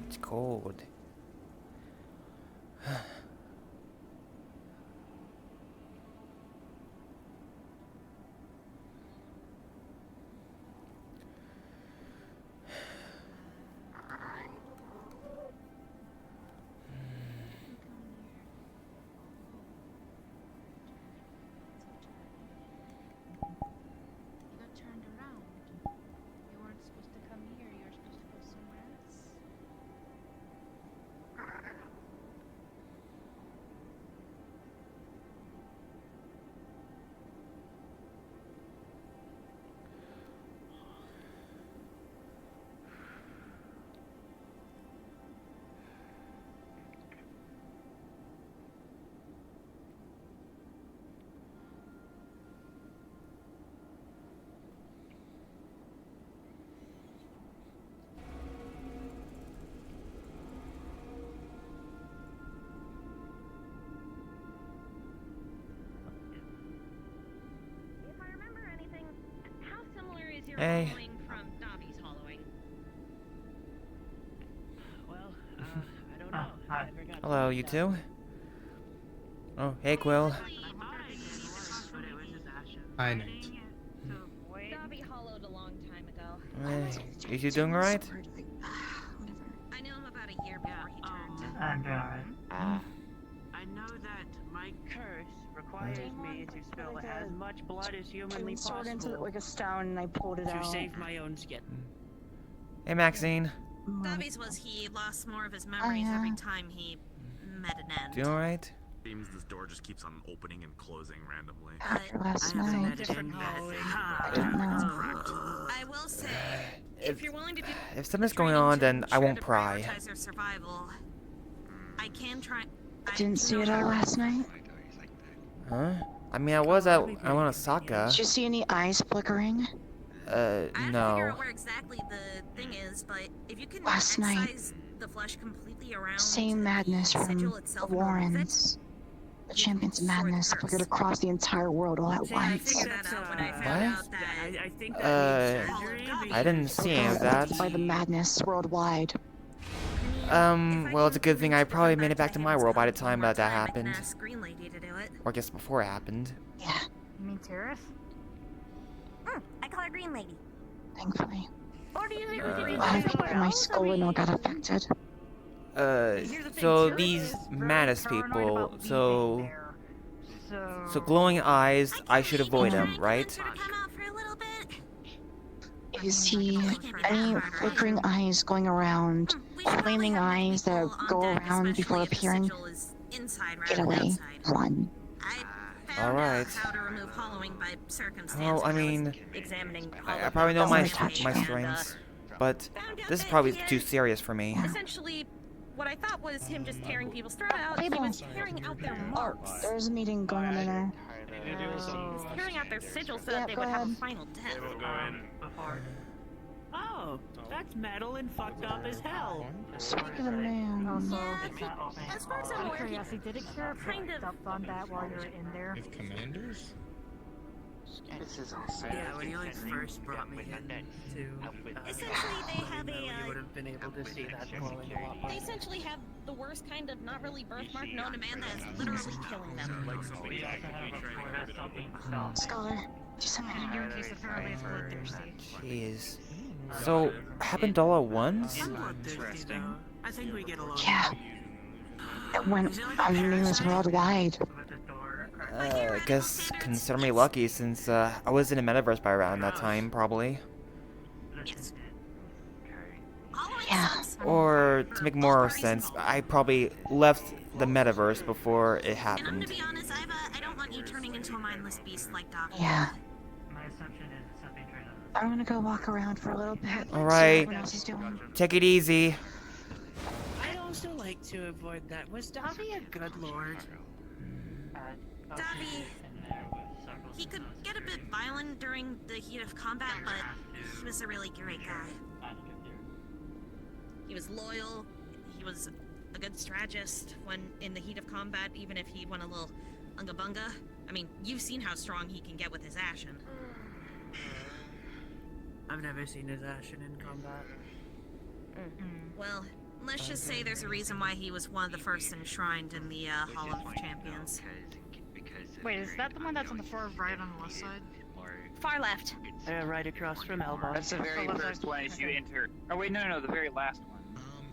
It's cold. Hey. From Dobby's hollowing. Well, I don't know. Hi. Hello, you two. Oh, hey, Quill. Hi, Nate. Dobby hollowed a long time ago. You two doing alright? I knew him about a year before he turned. I'm doing alright. I know that my curse requires me to spill as much blood as humanly possible into like a stone and I pulled it to out. save my own skin. Hey, Maxine. Dobby's was he lost more of his memories every time he met an end. Doing alright? Seems this door just keeps on opening and closing randomly. After last I haven't night, met an end yet. I don't know. I will say, if you're willing to do If something's going on, then I won't pry. prioritize their survival, I can try. Didn't see it all last night. Huh? I mean, I was at Osaka. Did you see any eyes flickering? I have to figure No. out where exactly the thing is, but if you can Last night, excise the flesh completely around Same madness the from sigil the itself and remove it, Warrens. The Champions of Madness flickered across the entire world all at See, I once. think that's, when I found what? out that I think that needs surgery. I didn't see any of that. By the madness worldwide. Well, it's a good thing I probably made it back to my world by the time that happened. Ask Green Lady to do it. Or I guess before it happened. Yeah, You mean Terrace? I call her Green Lady. thankfully. Or do you think we could do A lot of people in my school and all got affected. So these Madness people, so glowing eyes, I should avoid them, right? Come out for a little bit. If you see any flickering eyes going around, flaming eyes that go around before appearing, get away, run. Alright. How to remove hollowing by circumstance. Well, I mean, I probably know my strengths, but this is probably too serious for me. Essentially, what I thought was him just tearing people's throat out. He was tearing out their marks. There's a meeting going on in there. He was tearing out their sigils so that they would have a final death. Oh, that's metal and fucked up as hell. Speak of the man. Also, As far as I'm aware, he curiosity, did it cure kind of up on that while you were in there? If commanders? Yeah, when you like first brought me in to essentially they have you would have been able to see that glowing a lot. they essentially have the worst kind of not really birthmark known to man that is literally killing them. Scholar, do something. In your case, apparently it's bloodthirsty. Jeez. So, happened all at once? I'm bloodthirsty though. I think we get along. Yeah. It went on the news worldwide. I guess consider me lucky since I was in a metaverse by around that time, probably. Yeah. Or, to make more sense, I probably left the metaverse before it And I'm happened. gonna be honest, I don't want you turning into a mindless beast like Doc. Yeah. I'm gonna go walk around for a little bit. See what Alright. everyone else is doing. Take it easy. I'd also like to avoid that. Was Dobby a good lord? Dobby, he could get a bit violent during the heat of combat, but he was a really great guy. He was loyal, he was a good strategist when in the heat of combat, even if he went a little unga bunga. I mean, you've seen how strong he can get with his ashen. I've never seen his Ashen in combat. Well, let's just say there's a reason why he was one of the first enshrined in the Hall of Champions. Wait, is that the one that's on the far right on the left side? Far left. Right across from Elbow. That's the very Oh, first one as you enter. Oh wait, no, the very last one.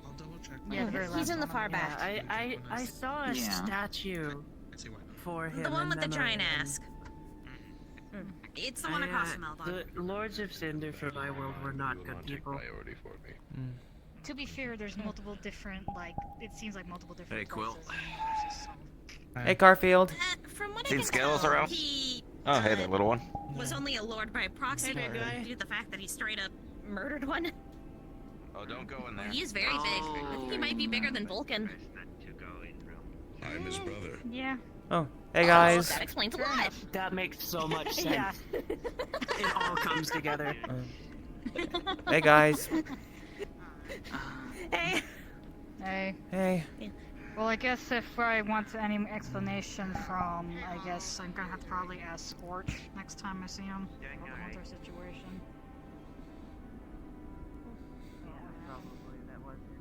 I'll double check. Yeah, the very last He's in the one far on back. I saw a Yeah. statue I see why not. for him. The one in with the memory giant of him. ask. It's the one across from Elbon. The Lords of Cinder for my world were not good people. To be fair, there's multiple different, like, it seems like multiple different Hey, Quill. classes versus some. Hey, Garfield. From what I Seen can Skittles tell, around? he Oh, hey there, little one. was only a lord by proxy Hey, big guy. due to the fact that he straight up murdered one. Oh, don't go in there. He is very big. I think he might be bigger than Vulcan. I'm his brother. Yeah. Oh, hey guys. That explains a Fair lot. enough. That makes so much sense. Yeah. It all comes together. Hey guys. Hey. Hey. Hey. Well, I guess if I want any explanation from, I guess I'm gonna have to probably ask Scorch next time I see him. What was our situation? Probably that was it.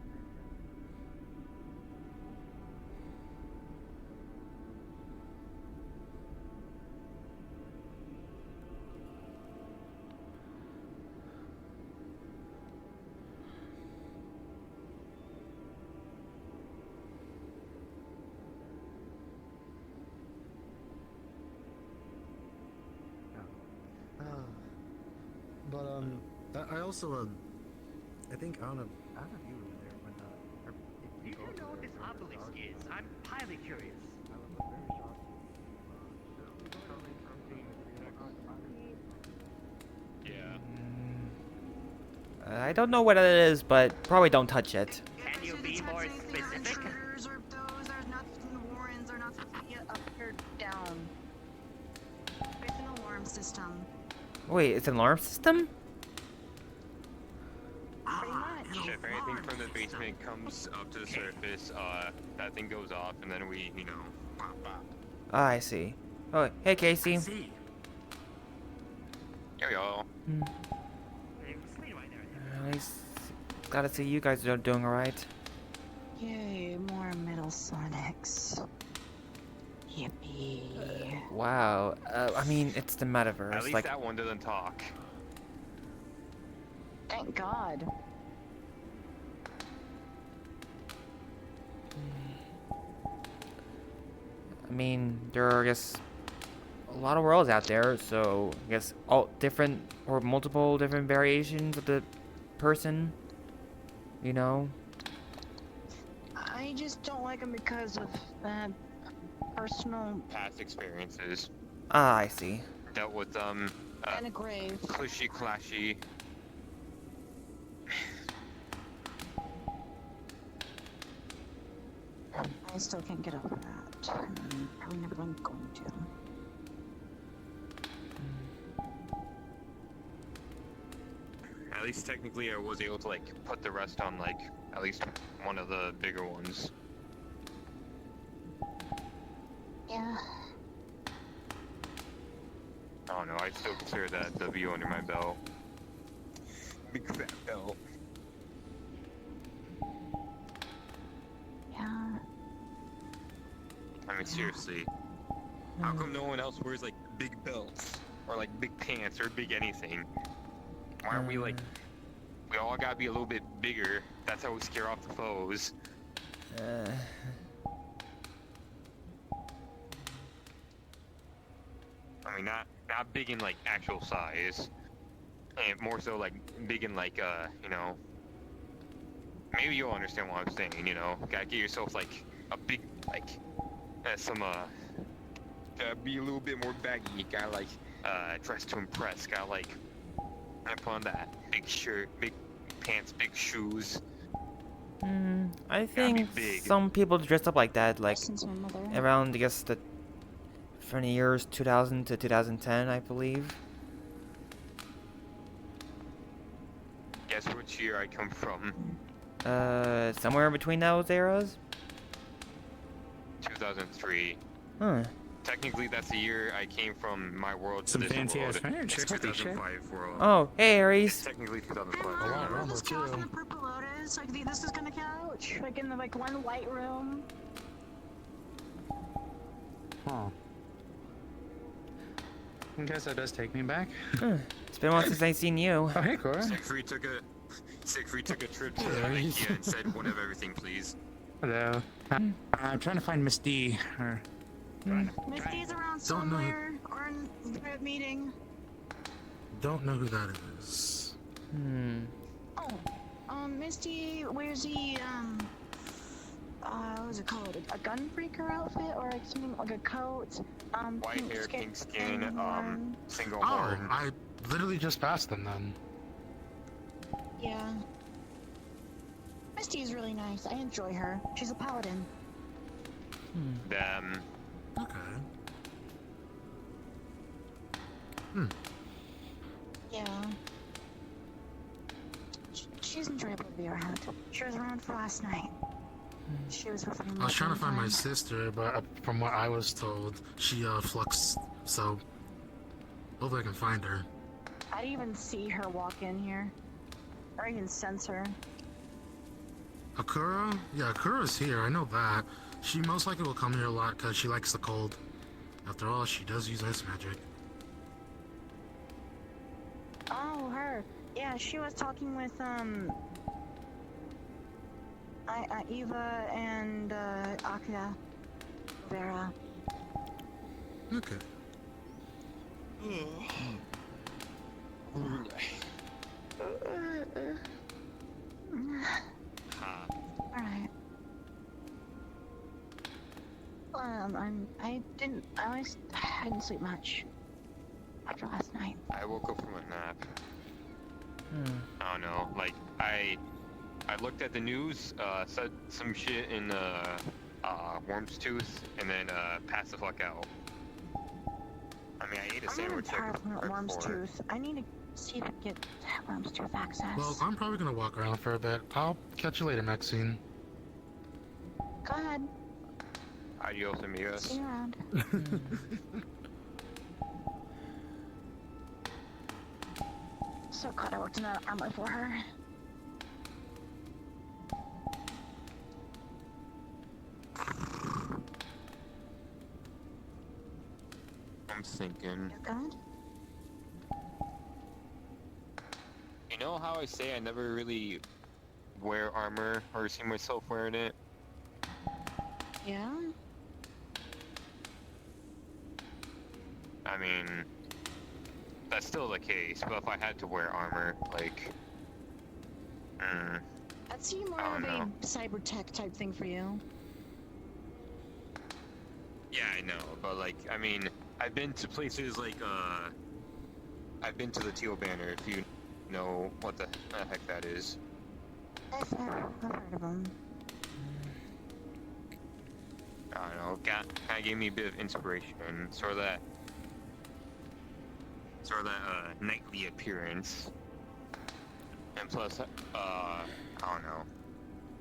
But I also I think I don't know if you were there when Do you know what this obelisk is? I'm highly curious. I don't know what it is, but probably don't touch it. Can you be more specific? Intruders or those that are not in the Warrens are not supposed to be up or down. It's an alarm system. Wait, it's an alarm system? Pretty much. If anything from the basement comes up to the surface, that thing goes off, and then we, pop, pop. Ah, I see. Oh, hey Casey. See. Here we go. At least gotta see you guys are doing alright. Yay, more Metal Sonics. Yippee. Wow. I mean, it's the metaverse. At least like, that one doesn't talk. Thank God. I mean, there are, I guess, a lot of worlds out there, so I guess all different or multiple different variations of the person, you know? I just don't like them because of personal Past experiences. Ah, I see. Dealt with, and a grave. clishy clashy. I still can't get over that. Probably never am going to. At least technically I was able to, put the rest on, at least one of the bigger ones. Yeah. I don't know, I still consider that the view under my belt. Big fat belt. Yeah. I mean, seriously. How come no one else wears, big belts? Or, big pants or big anything? Why aren't we, we all gotta be a little bit bigger. That's how we scare off the foes. I mean, not big in, actual size. And more so, big in, maybe you'll understand what I'm saying, Gotta get yourself, a big, gotta be a little bit more baggy. Gotta, dress to impress. Gotta, put on that big shirt, big pants, big shoes. I Gotta be think big. some people dress up like that, Since my mother. around, I guess, from the years 2000 to 2010, I believe. Guess which year I come from? Somewhere in between those eras? 2003. Huh. technically that's the year I came from my world to Some this fancy world. ass furniture. It's 2005 world. Oh, hey, It's Aries. technically 2005. A lot Remember warmer this couch in too. the Purple Lotus? Like this is gonna couch, like in the one white room. Huh. I guess that does take me back. It's been a while since I seen you. Oh, hey, Cora. Siegfried took a trip to IKEA and said, "One of everything, please." Hello. I'm trying to find Miss D. Or... Misty's around Don't know. somewhere or in the private meeting. Don't know who that is. Oh, Misty wears the what was it called? A gun freaker outfit or like something like a coat. White hair, pink skin, single Oh, horn. I literally just passed them then. Yeah. Misty is really nice. I enjoy her. She's a paladin. Them. Okay. Yeah. She's enjoyable to be around. She was around for last night. She was with me. I was trying to find my sister, but from what I was told, she fluxed. So hopefully I can find her. I didn't even see her walk in here, or even sense her. Akura? Yeah, Akura's here. I know that. She most likely will come here a lot because she likes the cold. After all, she does use ice magic. Oh, her. Yeah, she was talking with Eva and Akira Vera. Okay. Alright. I didn't sleep much after last night. I woke up from a nap. I don't know. Like I looked at the news, said some shit in Worm's Tooth, and then passed the fuck out. I mean, I ate a I'm sandwich tired right of Worm's before. Tooth. I need to see if I can get Worm's Tooth access. Well, I'm probably gonna walk around for a bit. I'll catch you later, Maxine. Go ahead. Adios, amigos. See you around. So glad I worked in that armor for her. I'm thinking. You good? You know how I say I never really wear armor or see myself wearing it? Yeah? I mean, that's still the case, but if I had to wear armor, like, I'd see more I of don't a know. cyber tech type thing for you. Yeah, I know, but like, I mean, I've been to places like, I've been to the Teal Banner, if you know what the heck that is. I've heard of them. I don't know, kind of gave me a bit of inspiration, sort of that nightly appearance. And plus, I don't know,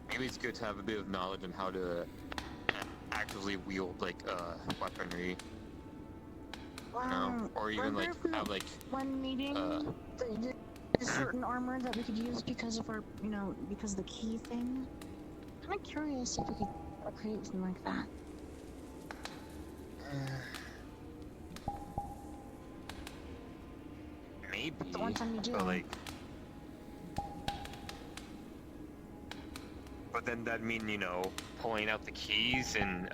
maybe it's good to have a bit of knowledge on how to actively wield, like, weaponry. Wow. Or even, like, have, like, one meeting, there's certain armor that we could use because of our, because of the key thing. I'm kind of curious if we could create something like that. Maybe, The one time you do. but like, but then that'd mean, pulling out the keys and,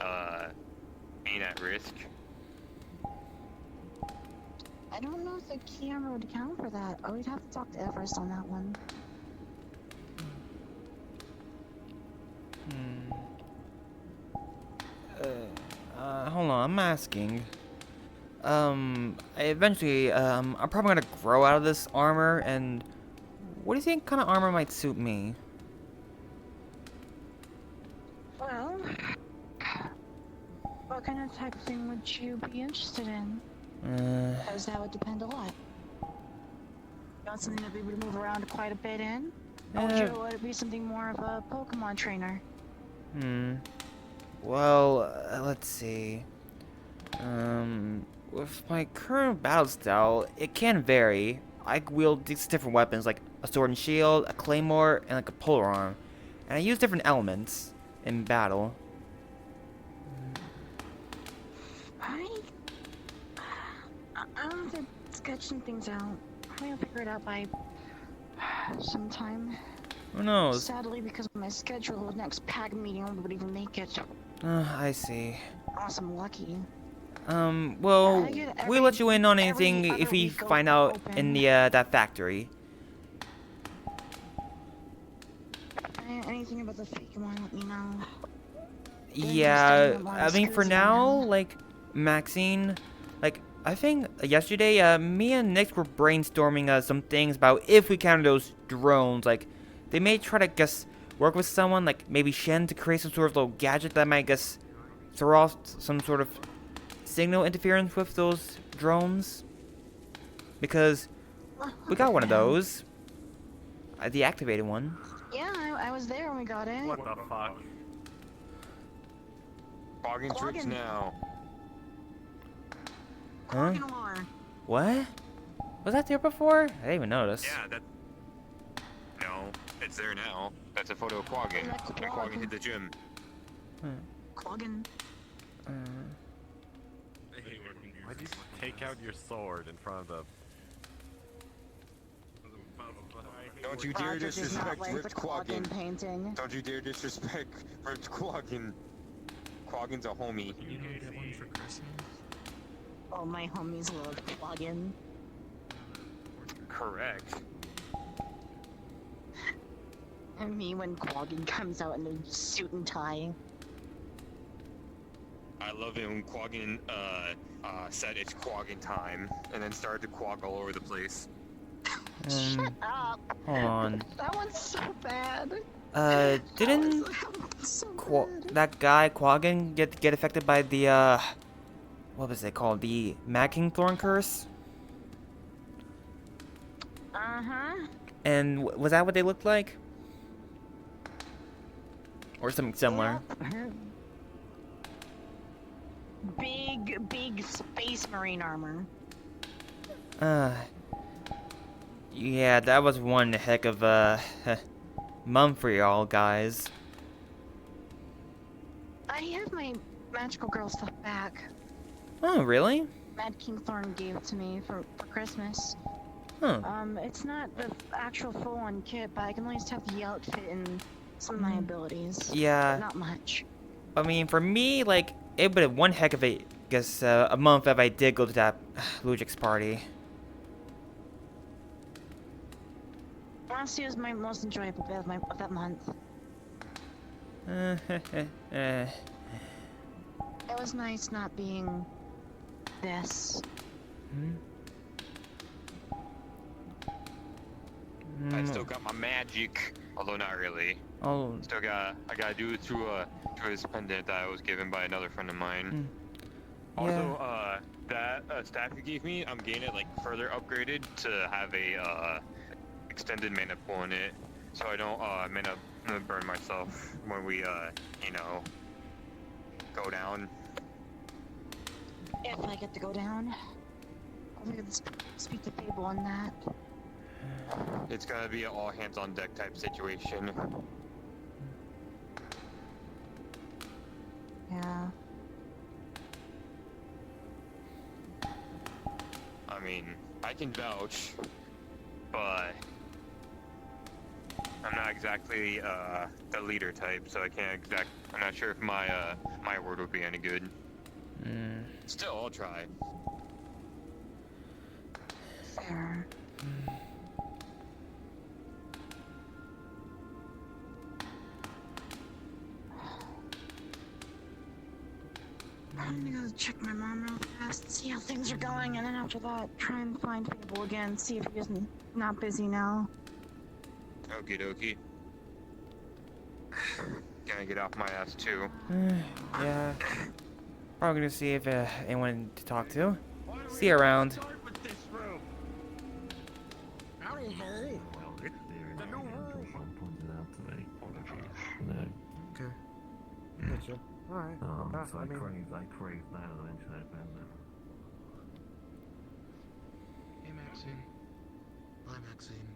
being at risk. I don't know if the key armor would count for that. Oh, we'd have to talk to Everest on that one. Hold on, I'm asking. Eventually, I'm probably gonna grow out of this armor, and what do you think kind of armor might suit me? Well, what kind of type thing would you be interested in? Because that would depend a lot. You want something that we would move around quite a bit in? Or would it be something more of a Pokemon trainer? Well, let's see. With my current battle style, it can vary. I wield these different weapons, like a sword and shield, a claymore, and like a polar arm. And I use different elements in battle. I'm sketching things out. I'll figure it out by sometime. Who knows? Sadly, because of my schedule, the next PAG meeting I would even make it. I see. Awesome, lucky. Well, we'll let you in on anything if we find out in the, that factory. Anything about the fake one, let me know. Yeah, I mean, for now, like, Maxine, like, I think yesterday, me and Nick were brainstorming, some things about if we counter those drones, like, they may try to, guess, work with someone, like, maybe Shen to create some sort of little gadget that might, guess, throw off some sort of signal interference with those drones. Because we got one of those. I deactivated one. Yeah, I was there when we got it. What the fuck? Clogging tricks now. Huh? What? Was that there before? I didn't even notice. Yeah, that. No, it's there now. That's a photo of Quaggin. When Quaggin hit the gym. Quaggin. Why'd you take out your sword in front of the... Don't you dare disrespect Ripped Quaggin. Painting. Don't you dare disrespect Ripped Quaggin. Quaggin's a homie. Can you go get one for Christmas? Oh, my homies love Quaggin. Correct. And me when Quaggin comes out in a suit and tie. I love it when Quaggin said it's Quaggin time and then started to quag all over the place. Shut up! Hold on. That one's so bad. Didn't that guy Quaggin get affected by the what was it called? The Macking Thorn Curse? Uh-huh. And was that what they looked like? Or something similar? Big space marine armor. Yeah, that was one heck of a month for y'all guys. I have my magical girl stuff back. Oh, really? Mad King Thorn gave it to me for Christmas. Huh. It's not the actual full-on kit, but I can at least have the outfit and some of my abilities. Yeah. But not much. I mean, for me, like, it would have one heck of a, a month if I did go to that Lugic's party. Honestly, it was my most enjoyable bit of that month. It was nice not being this. I still got my magic, although not really. Oh. I gotta do it through his pendant that I was given by another friend of mine. Yeah. Also, that staff you gave me, I'm getting it like further upgraded to have a extended mana pool in it, so I don't mana burn myself when we you know, go down. If I get to go down, I'm gonna speak to Fable on that. It's gonna be an all hands on deck type situation. Yeah. I mean, I can vouch, but I'm not exactly the leader type, so I can't I'm not sure if my my word would be any good. Still, I'll try. Fair. I'm gonna go check my mom real fast, see how things are going, and then after that, try and find Fable again, see if he's not busy now. Okie dokie. Gonna get off my ass too. Yeah. Probably gonna see if anyone to talk to. See you around. I don't know. The new rule. Pointed out to me. Okay. Gotcha. Alright. So I crave that eventually, Hey, Maxine. Bye, Maxine.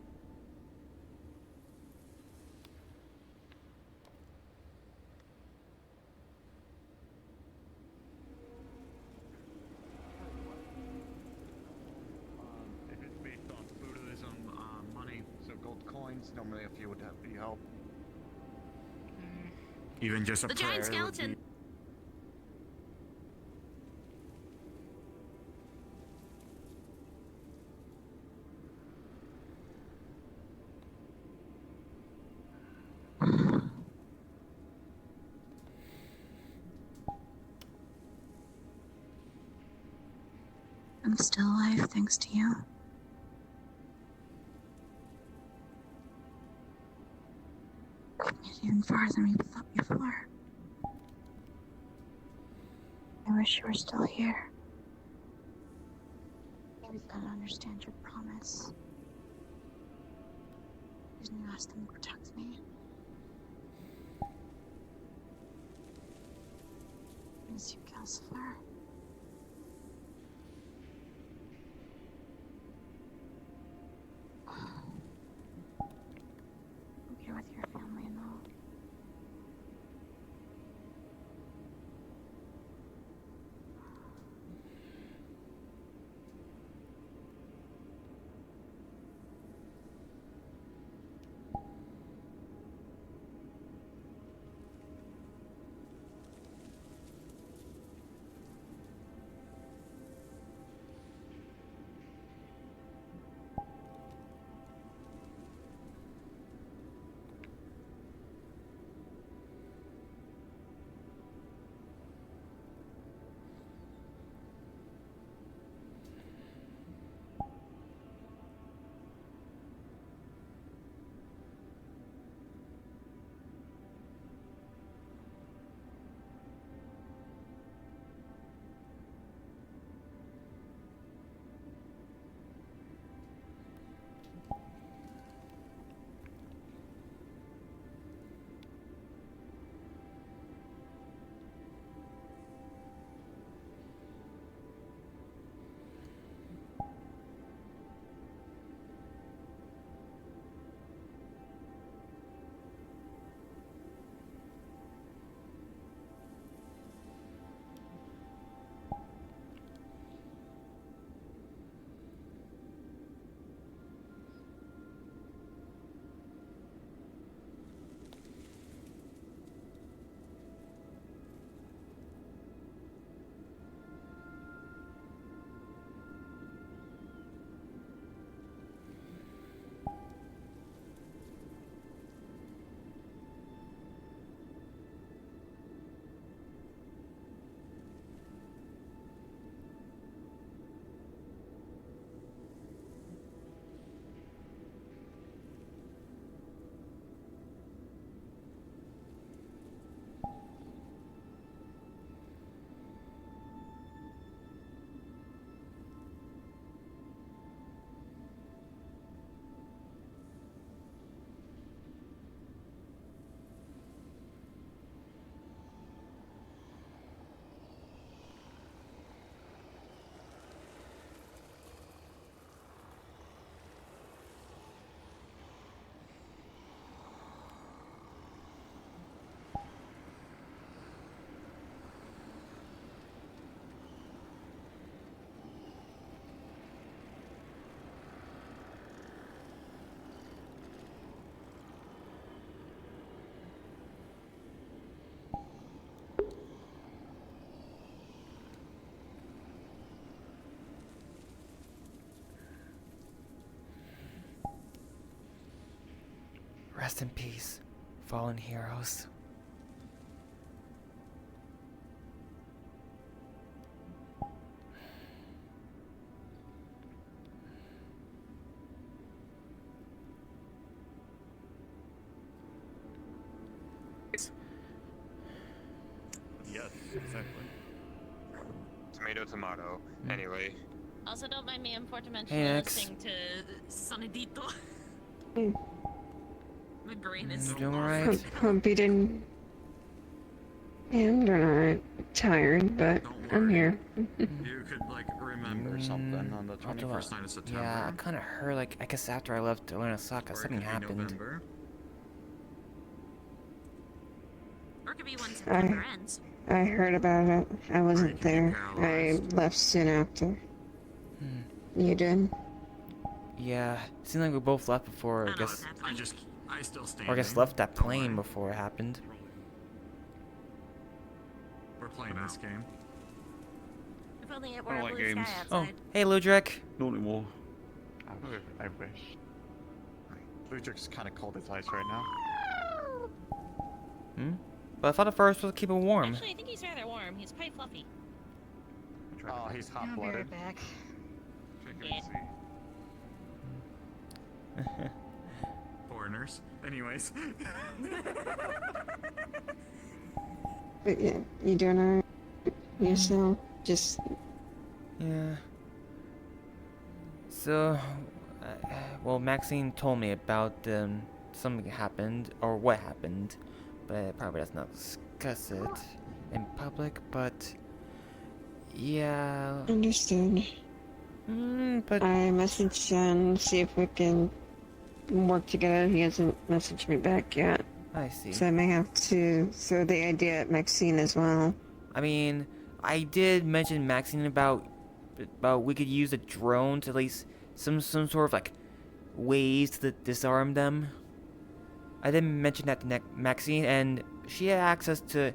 If it's based on Buddhism, money, so gold coins, normally a few would be help. Even just a The prayer giant would skeleton. be... I'm still alive thanks to you. We've made it even farther than we thought before. I wish you were still here. Maybe you gotta understand your promise. Didn't you ask them to protect me? Miss you, Calcifer. I'm here with your family and all. Rest in peace, fallen heroes. Yes, exactly. Tomato, tomato. Anyway. Also, don't mind me, I'm Portamental Hey, X. listening to Sonidito. Mm. My brain is You doing alright? Hope you didn't. Yeah, I'm doing alright. Tired, but I'm here. You could, like, remember something on the 21st night of September. Yeah, I kind of heard, like, I guess after I left to learn Osaka, something happened. November. Or it could be when September ends. I heard about it. I wasn't there. I left soon after. You did? Yeah, it seemed like we both left before, I guess. I still stand. Or I guess left that plane before it happened. We're playing this game. If only it were a blue sky outside. Oh, hey, Ludrek. Not anymore. I wish. Ludrik's kind of cold as ice right now. But I thought the fur was supposed to keep it warm. Actually, I think he's rather warm. He's quite fluffy. Oh, he's hot-blooded. I'll be right back. Foreigners. Anyways. But yeah, you doing alright? Yourself? Just... Yeah. So, well, Maxine told me about something happened, or what happened, but probably does not discuss it in public, but yeah. Understood. But I messaged Jen, see if we can work together. He hasn't messaged me back yet. I see. So I may have to throw the idea at Maxine as well. I mean, I did mention Maxine about we could use a drone to at least some sort of like ways to disarm them. I did mention that to Maxine, and she had access to,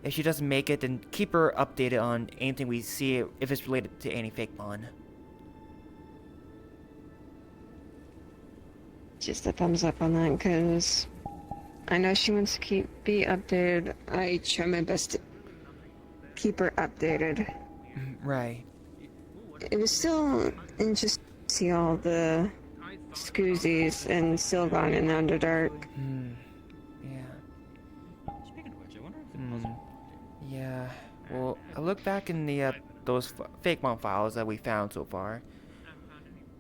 if she doesn't make it, then keep her updated on anything we see if it's related to any fake mon. Just a thumbs up on that, because I know she wants to be updated. I try my best to keep her updated. Right. It was still interesting to see all the Scoozies and Sylvan in the Underdark. Yeah. Speaking of which, I wonder if yeah. Well, I look back in the those fake mon files that we found so far.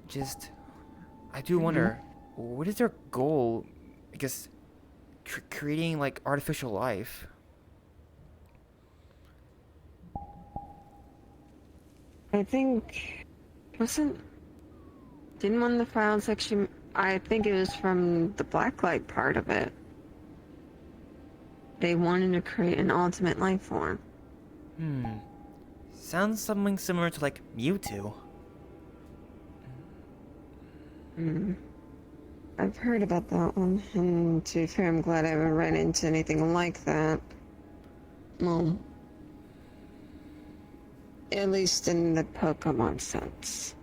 Just, I do wonder, what is their goal? I guess creating like artificial life. I think didn't one of the files actually, I think it was from the Blacklight part of it. They wanted to create an ultimate life form. Sounds something similar to like Mewtwo. I've heard about that one, and to be fair, I'm glad I haven't run into anything like that. Well, at least in the Pokemon sense.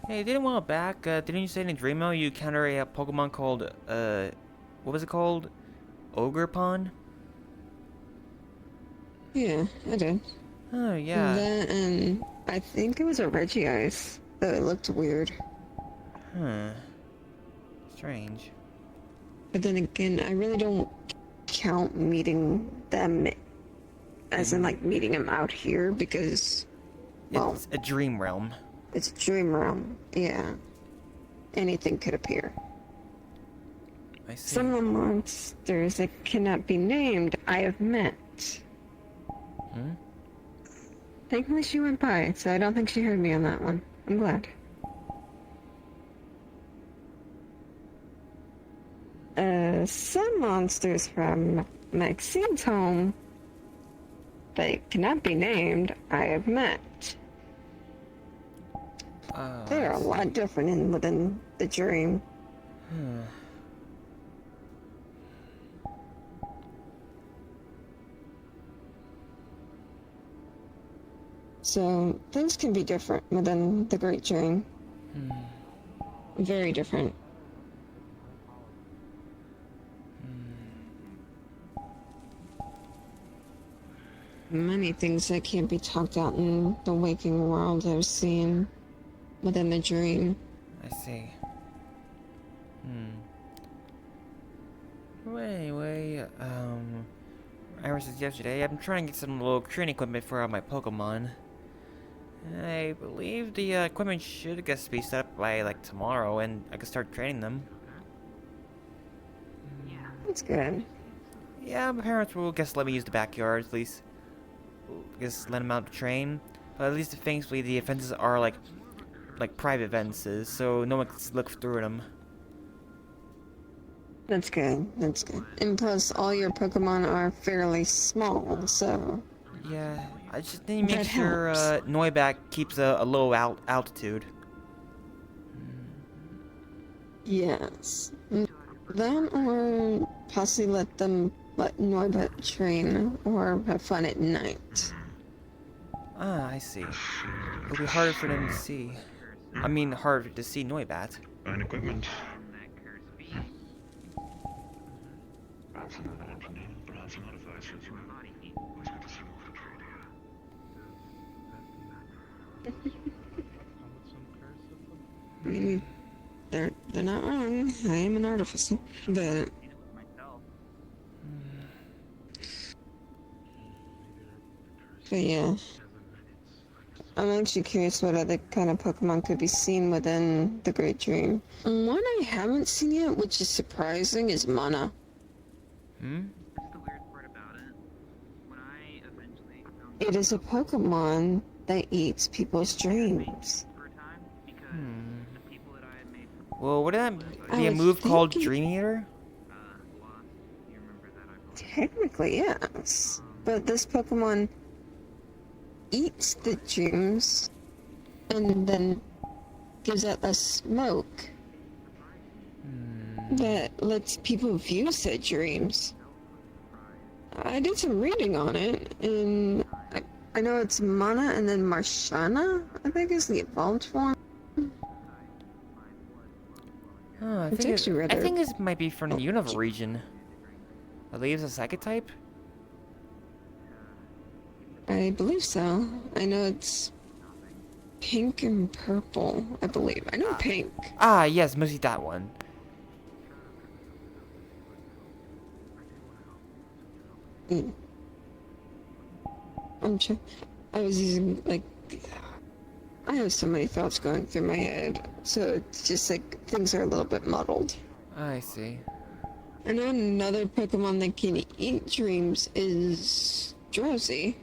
Hey, didn't a while back, didn't you say in a Dreamo you encountered a Pokemon called, what was it called? Ogerpon? Yeah, I did. Oh, yeah. That, and I think it was a Regice, though it looked weird. Huh. Strange. But then again, I really don't count meeting them as in, like, meeting them out here, because, well... It's a dream realm. It's a dream realm, yeah. Anything could appear. I see. Some of the monsters that cannot be named, I have met. Thankfully she went by, so I don't think she heard me on that one. I'm glad. Some monsters from Maxine's home that cannot be named, I have met. They're a lot different within the dream. So, things can be different within the Great Dream. Very different. Many things that can't be talked out in the waking world I've seen within the dream. I see. Well, anyway, ever since yesterday, I've been trying to get some little training equipment for my Pokemon. I believe the equipment should get be set up by like tomorrow, and I can start training them. That's good. Yeah, my parents will just let me use the backyard, at least. Just let them out to train. But at least thankfully the fences are like private fences, so no one can look through them. That's good. That's good. And plus, all your Pokemon are fairly small, so. Yeah, I just need to make That sure helps. Noibat keeps a low altitude. Yes. That or possibly let Norbert train or have fun at night. Ah, I see. It'll be harder for them to see. I mean, harder to see Noibat. Own equipment. Perhaps another engineer, perhaps a modified system. Always good to see more of the trade here. They're not wrong. I am an artificer, but yeah. I'm actually curious what other kind of Pokemon could be seen within the Great Dream. One I haven't seen yet, which is surprising, is Mana. That's the weird part about it. When I eventually found It is a Pokemon that eats people's dreams. Well, would that I be a would move called think Dream Eater? Technically, yes. But this Pokemon eats the dreams and then gives out a smoke that lets people view said dreams. I did some reading on it, and I know it's Mana and then Marshana, I think is the evolved form. Oh, I It's think actually rather- this might be from the Unova region. I believe it's a psychic type? I believe so. I know it's pink and purple, I believe. I know pink. Ah, yes, mostly that one. I was using, like, I have so many thoughts going through my head, so it's just like things are a little bit muddled. I see. I know another Pokemon that can eat dreams is Drowsy.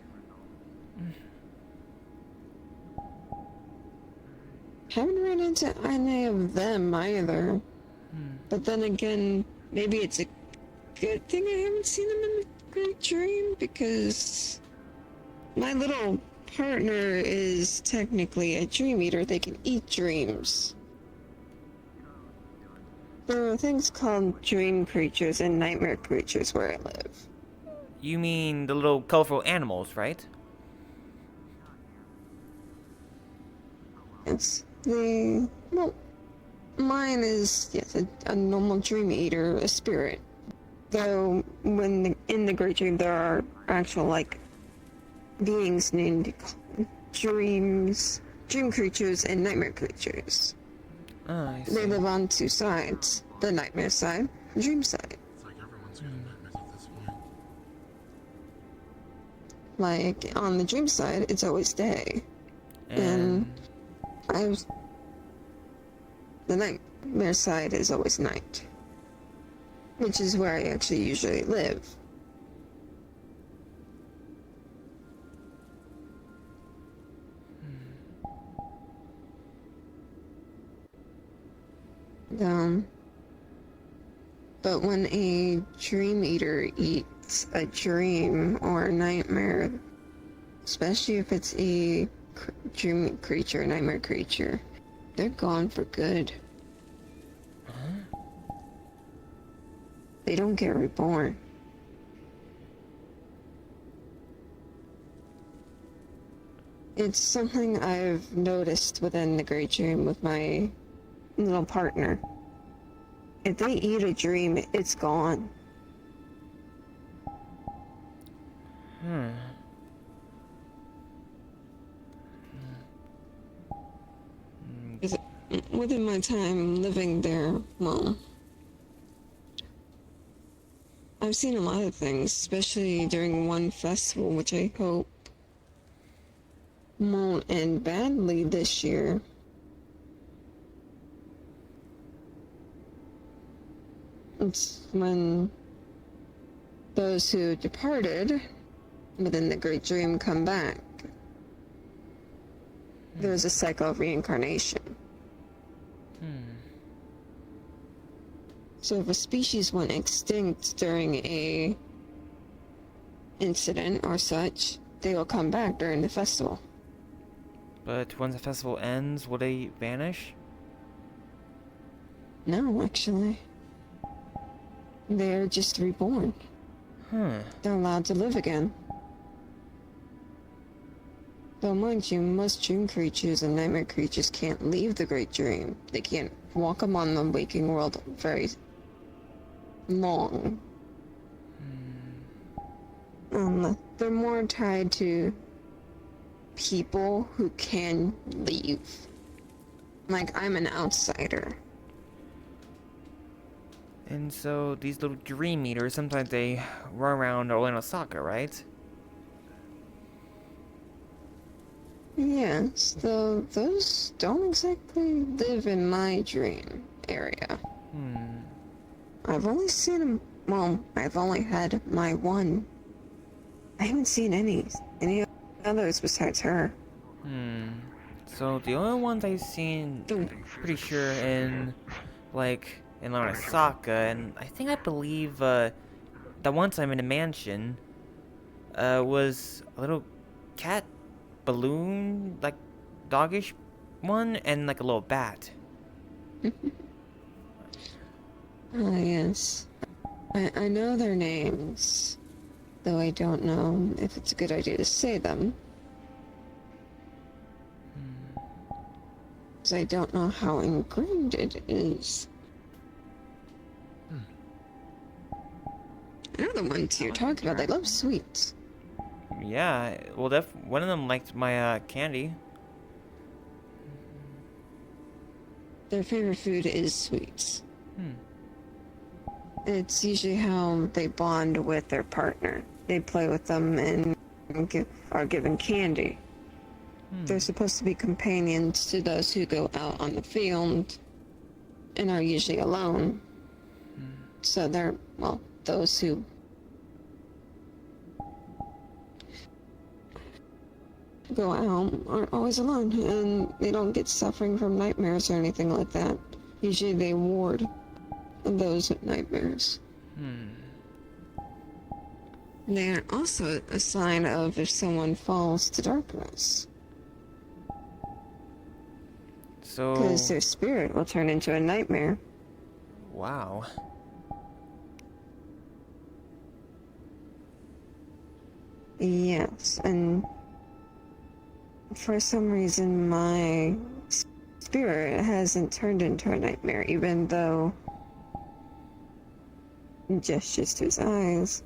Haven't run into any of them either. But then again, maybe it's a good thing I haven't seen them in the Great Dream, because my little partner is technically a dream eater. They can eat dreams. There are things called dream creatures and nightmare creatures where I live. You mean the little colorful animals, right? It's the... well, mine is, yes, a normal dream eater, a spirit. Though, in the Great Dream, there are actual, like, beings named dream creatures and nightmare creatures. Oh, I see. They live on two sides, the nightmare side, dream side. It's like everyone's got nightmares at this point. Like, on the dream side, it's always day. And the nightmare side is always night. Which is where I actually usually live. But when a dream eater eats a dream or a nightmare, especially if it's a dream creature, nightmare creature, they're gone for good. They don't get reborn. It's something I've noticed within the Great Dream with my little partner. If they eat a dream, it's gone. Within my time living there, well, I've seen a lot of things, especially during one festival, which I hope won't end badly this year. It's when those who departed within the Great Dream come back. There's a cycle of reincarnation. So if a species went extinct during a incident or such, they will come back during the festival. But once the festival ends, will they vanish? No, actually. They're just reborn. They're allowed to live again. Though mind you, most dream creatures and nightmare creatures can't leave the Great Dream. They can't walk among the waking world very long. They're more tied to people who can leave. Like, I'm an outsider. And so these little dream eaters, sometimes they run around Osaka, right? Yes, though those don't exactly live in my dream area. I've only seen them, well, I've only had my one. I haven't seen any others besides her. So the only ones I've seen, pretty sure in, like, in Osaka, and I believe, the one time in the mansion, was a little cat balloon, like, doggish one, and like a little bat. Ah, yes. I know their names, though I don't know if it's a good idea to say them. Because I don't know how ingrained it is. I know the ones you're talking about, they love sweets. Yeah, well, one of them liked my, candy. Their favorite food is sweets. It's usually how they bond with their partner. They play with them and are given candy. They're supposed to be companions to those who go out on the field and are usually alone. So they're, well, those who go out aren't always alone, and they don't get suffering from nightmares or anything like that. Usually they ward those with nightmares. They are also a sign of if someone falls to darkness. So... Because their spirit will turn into a nightmare. Wow. Yes, and for some reason my spirit hasn't turned into a nightmare, even though gestures to his eyes.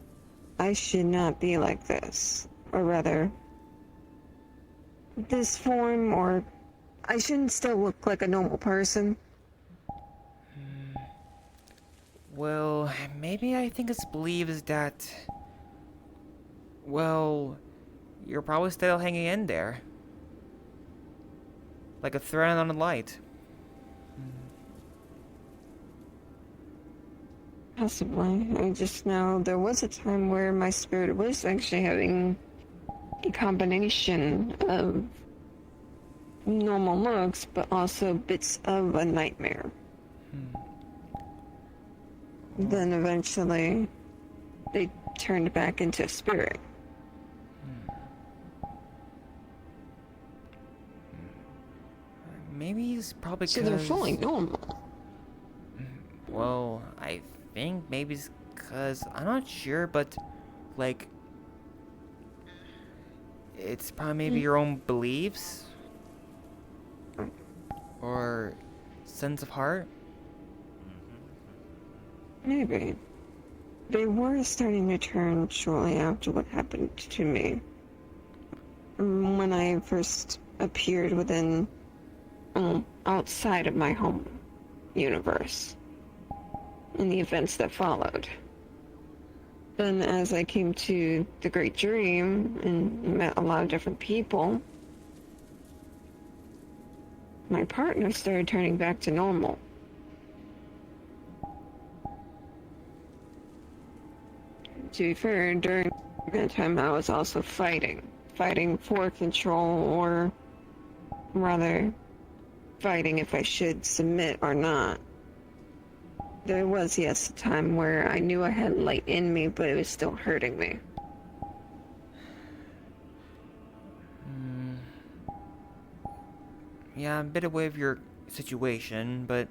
I should not be like this, or rather, this form, or I shouldn't still look like a normal person. Well, maybe I think it's believed that, well, you're probably still hanging in there. Like a thread on a light. Possibly. I just know there was a time where my spirit was actually having a combination of normal looks, but also bits of a nightmare. Then eventually, they turned back into a spirit. Maybe it's probably So they're fully normal. Well, I think maybe it's because, I'm not sure, but, like, it's probably maybe your own beliefs? Or sense of heart? Maybe. They were starting to turn shortly after what happened to me. When I first appeared within, outside of my home universe. And the events that followed. Then as I came to the Great Dream and met a lot of different people, my partner started turning back to normal. to be fair, during that time I was also fighting for control, or rather, fighting if I should submit or not. There was, yes, a time where I knew I had light in me, but it was still hurting me. Yeah, I'm a bit aware of your situation, but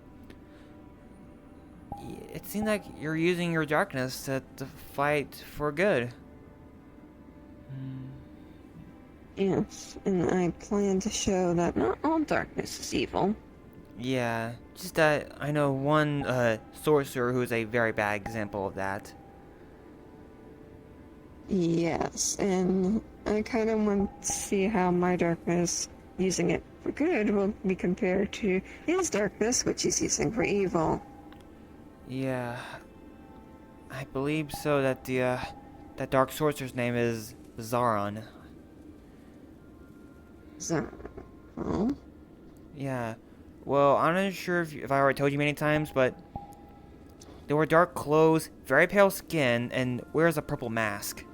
it seems like you're using your darkness to fight for good. Yes, and I plan to show that not all darkness is evil. Yeah, just that I know one sorcerer who's a very bad example of that. Yes, and I kind of want to see how my darkness, using it for good, will be compared to his darkness, which he's using for evil. Yeah, I believe so. That the that dark sorcerer's name is Zaron. Zaron. Yeah. Well, I'm not sure if I already told you many times, but they wear dark clothes, very pale skin, and wears a purple mask.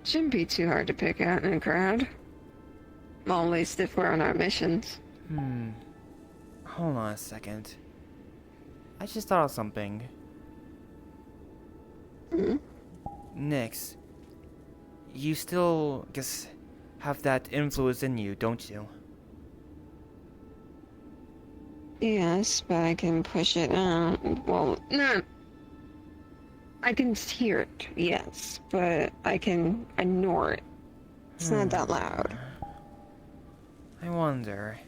Shouldn't be too hard to pick out in a crowd. Well, at least if we're on our missions. Hold on a second. I just thought of something. Nyx, you still, guess, have that influence in you, don't you? Yes, but I can push it out. Well, no. I can hear it, yes, but I can ignore it. It's not that loud. I wonder.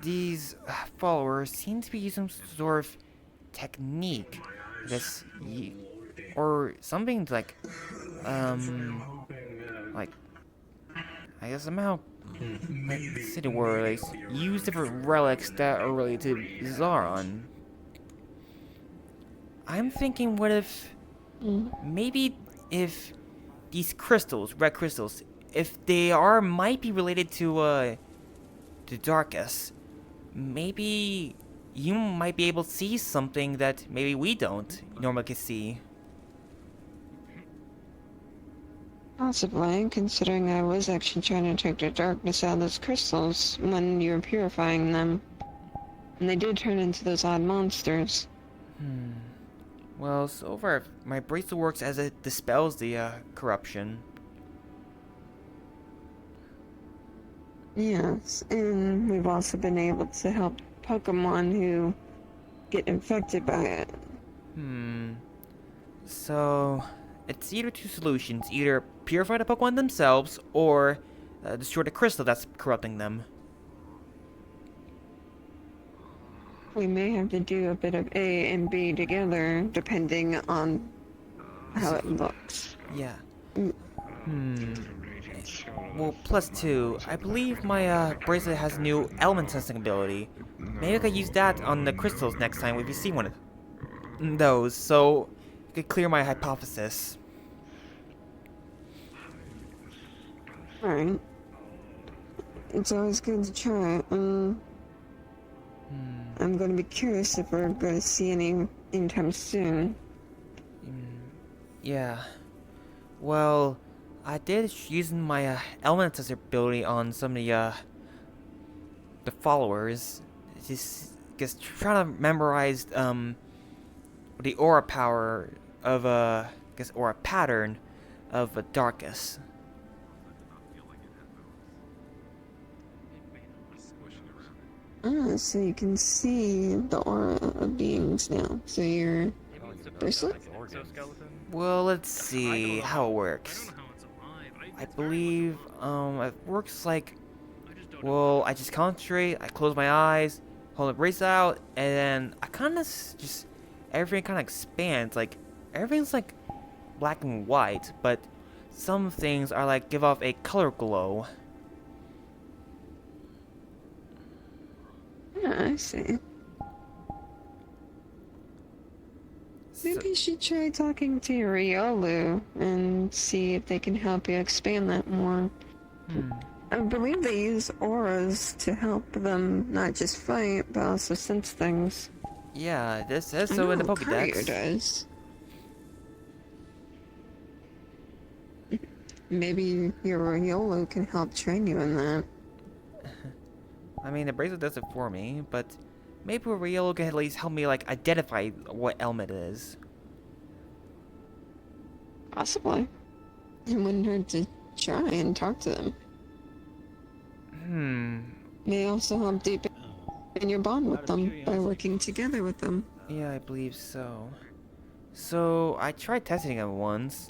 These followers seem to be using some sort of technique. This, or something like, I guess somehow, let's see the word, like, use different relics that are related to Zaron. I'm thinking, what if, maybe if these crystals, red crystals, if they might be related to, the Darkus, maybe you might be able to see something that maybe we don't normally can see. Possibly, considering I was actually trying to take the darkness out of those crystals when you were purifying them. And they did turn into those odd monsters. Well, so far, my bracelet works as it dispels the, corruption. Yes, and we've also been able to help Pokemon who get infected by it. So, it's either two solutions. Either purify the Pokemon themselves, or destroy the crystal that's corrupting them. We may have to do a bit of A and B together, depending on how it looks. Yeah. Well, +2, I believe my bracelet has a new element sensing ability. Maybe I could use that on the crystals next time if you see one of those, so it could clear my hypothesis. Alright. It's always good to try it, and I'm going to be curious if we're going to see any anytime soon. Yeah. Well, I did using my element sensor ability on some of the followers. Just trying to memorize the aura power of aura pattern of a Darkus. Ah, so you can see the aura of beings now. So your bracelet? Well, let's see how it works. I believe it works like, well, I just concentrate, I close my eyes, hold the bracelet out, and then I kind of just, everything kind of expands. Like, everything's like black and white, but some things are like give off a color glow. Yeah, I see. Maybe you should try talking to Riolu and see if they can help you expand that more. I believe they use auras to help them not just fight, but also sense things. Yeah, this says I so in the know Courier Pokédex. does. Maybe your Riolo can help train you in that. I mean, the bracelet does it for me, but maybe Riolo can at least help me, like, identify what element it is. Possibly. It wouldn't hurt to try and talk to them. May also help deepen your bond with them by working together with them. Yeah, I believe so. So, I tried testing it once,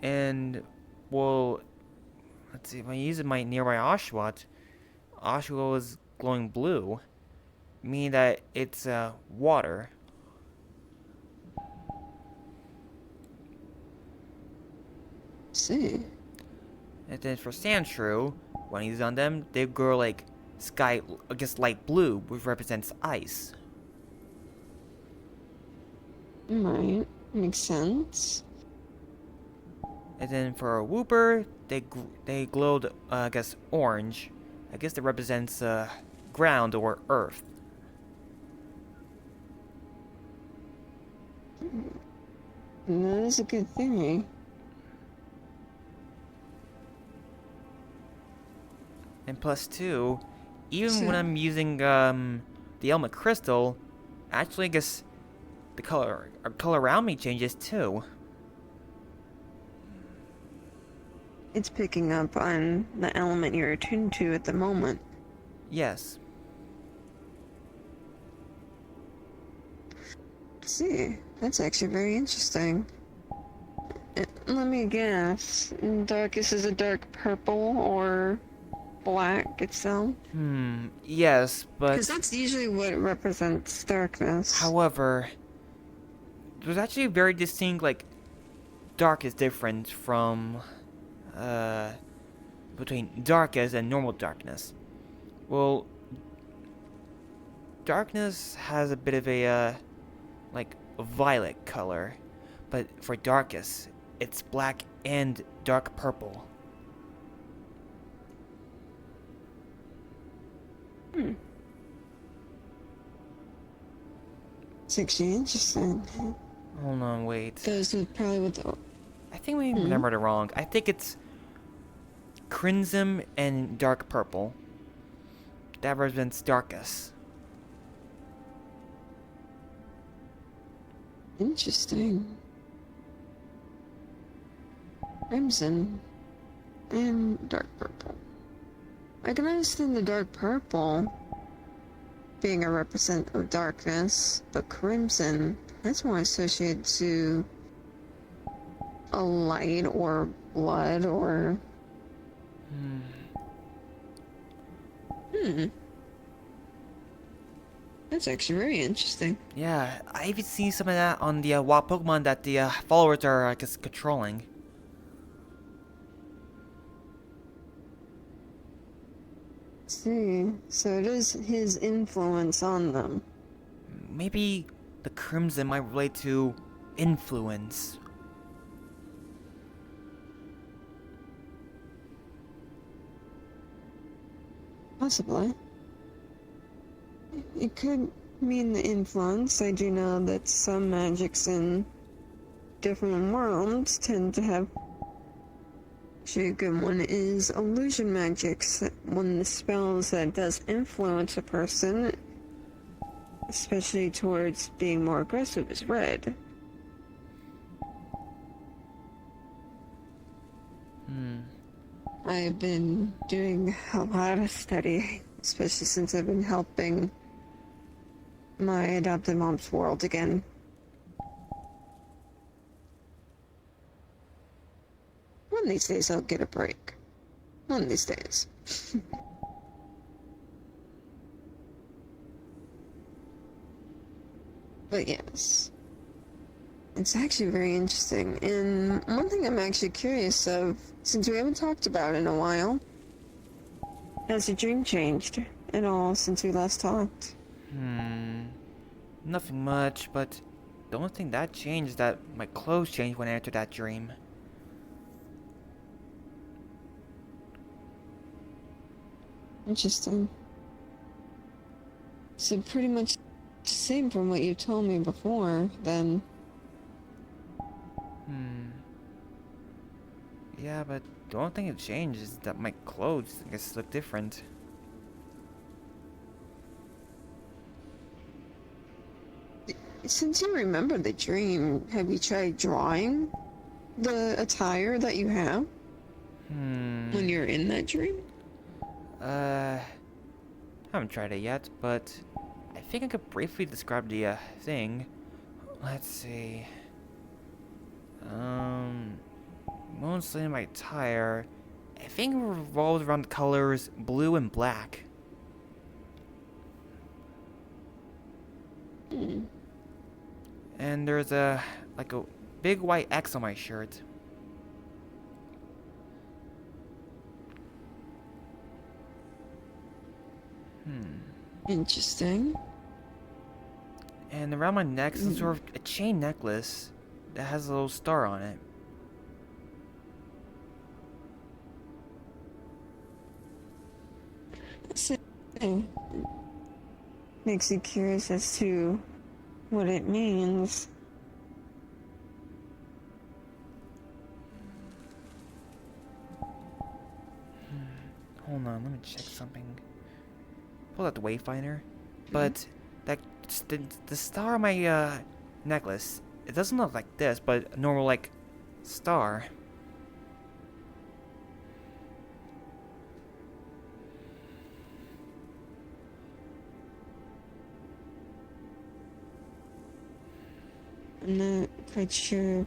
and, well, let's see, if I use my nearby Oshawott, Oshawott was glowing blue, meaning that it's, water. See. And then for Sandshrew, when he's on them, they grow like sky, I guess light blue, which represents ice. Right. Makes sense. And then for a Wooper, they glowed, I guess, orange. I guess that represents ground or earth. That is a good theory. And plus two, even when I'm using the element crystal, actually I guess the color around me changes too. It's picking up on the element you're attuned to at the moment. Yes. See, that's actually very interesting. Let me guess. Darkest is a dark purple or black itself? Yes, but... Because that's usually what represents darkness. However, there's actually a very distinct, like, dark is different from, between darkest and normal darkness. Well, darkness has a bit of a, like, violet color, but for darkest, it's black and dark purple. It's actually interesting. Hold on, wait. Those would probably with the... I think we remembered it wrong. I think it's crimson and dark purple. That represents darkest. Interesting. Crimson and dark purple. I can understand the dark purple being a representative of darkness, but crimson, that's more associated to a light or blood or... That's actually very interesting. Yeah, I even seen some of that on the wild Pokemon that the followers are, I guess, controlling. See, so it is his influence on them. Maybe the crimson might relate to influence. Possibly. It could mean the influence. I do know that some magics in different worlds tend to have... Actually, a good one is illusion magics. One of the spells that does influence a person, especially towards being more aggressive, is red. I've been doing a lot of study, especially since I've been helping my adopted mom's world again. One of these days I'll get a break. One of these days. But yes. It's actually very interesting. And one thing I'm actually curious of, since we haven't talked about it in a while, has your dream changed at all since we last talked? Nothing much, but the only thing that changed is that my clothes changed when I entered that dream. Interesting. So pretty much same from what you told me before, then. Yeah, but the only thing that changed is that my clothes, I guess, look different. Since you remember the dream, have you tried drawing the attire that you have? When you're in that dream? Haven't tried it yet, but I think I could briefly describe the thing. Let's see. Mostly my attire, I think it revolves around the colors blue and black. And there's a big white X on my shirt. Interesting. And around my neck is sort of a chain necklace that has a little star on it. So, makes you curious as to what it means. Hold on, let me check something. Pull out the wayfinder. But that the star on my necklace, it doesn't look like this, but a normal like star. I'm not quite sure.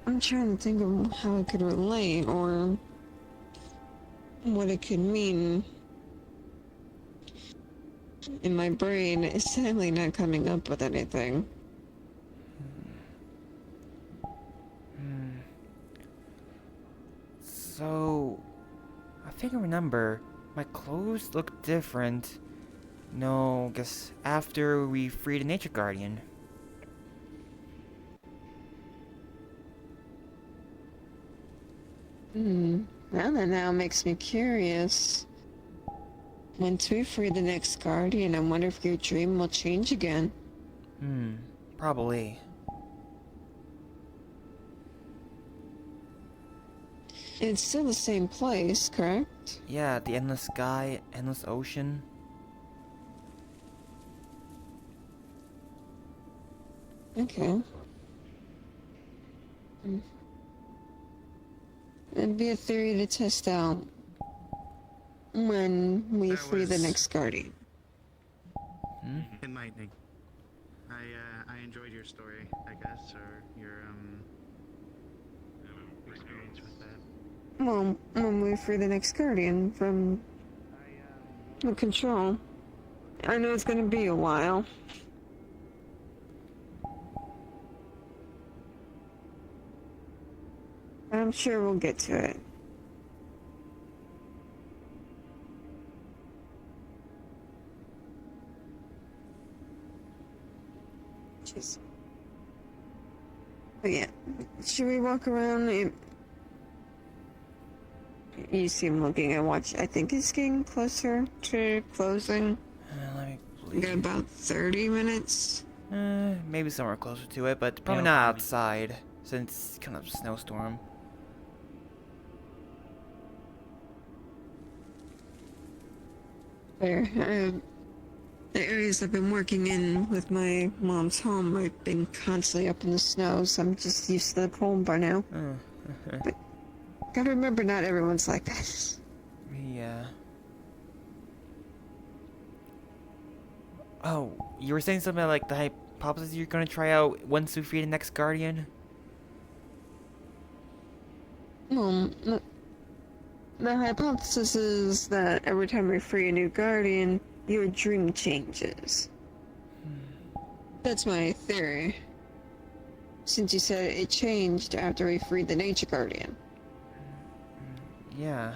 I'm trying to think of how it could relate or what it could mean. In my brain, it's sadly not coming up with anything. So, I think I remember, my clothes look different. No, I guess after we freed the Nature Guardian. Well, that now makes me curious. Once we free the next Guardian, I wonder if your dream will change again. Probably. It's still the same place, correct? Yeah, the endless sky, endless ocean. Okay. It'd be a theory to test out when we free the next Guardian. Enlightening. I enjoyed your story, I guess, or your experience with that. Well, when we free the next Guardian from the control. I know it's gonna be a while. I'm sure we'll get to it. Jeez. But yeah, should we walk around? You seem looking at watch. I think it's getting closer to closing. Let me We got about 30 minutes. Maybe somewhere closer to it, but probably not outside, since it's kind of a snowstorm. There. The areas I've been working in with my mom's home, I've been constantly up in the snow, so I'm just used to the cold by now. But gotta remember, not everyone's like that. Yeah. Oh, you were saying something like the hypothesis you're gonna try out once we free the next Guardian? Well, the hypothesis is that every time we free a new Guardian, your dream changes. That's my theory. Since you said it changed after we freed the Nature Guardian. Yeah.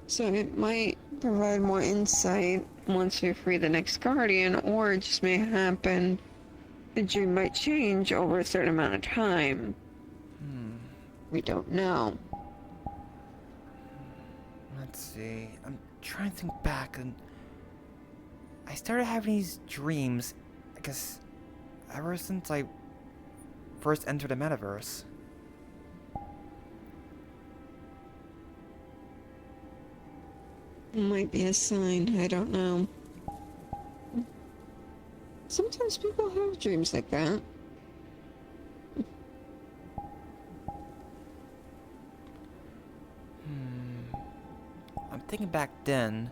So it might provide more insight once we free the next Guardian, or it just may happen the dream might change over a certain amount of time. We don't know. Let's see. I'm trying to think back, and I started having these dreams, I guess, ever since I first entered the metaverse. Might be a sign, I don't know. Sometimes people have dreams like that. I'm thinking back then.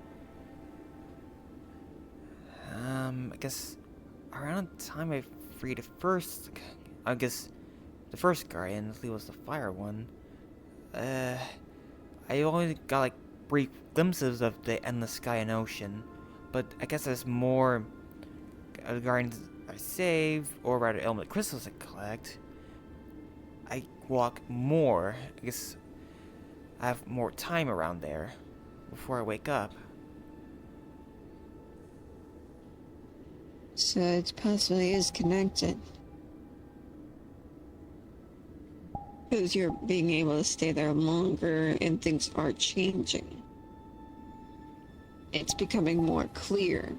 I guess around the time I freed the first, I guess the first guardian, I was the fire one. I only got like brief glimpses of the endless sky and ocean, but I guess there's more guardians I save, or rather element crystals I collect. I walk more. I guess I have more time around there before I wake up. So it possibly is connected. Because you're being able to stay there longer and things are changing. It's becoming more clear.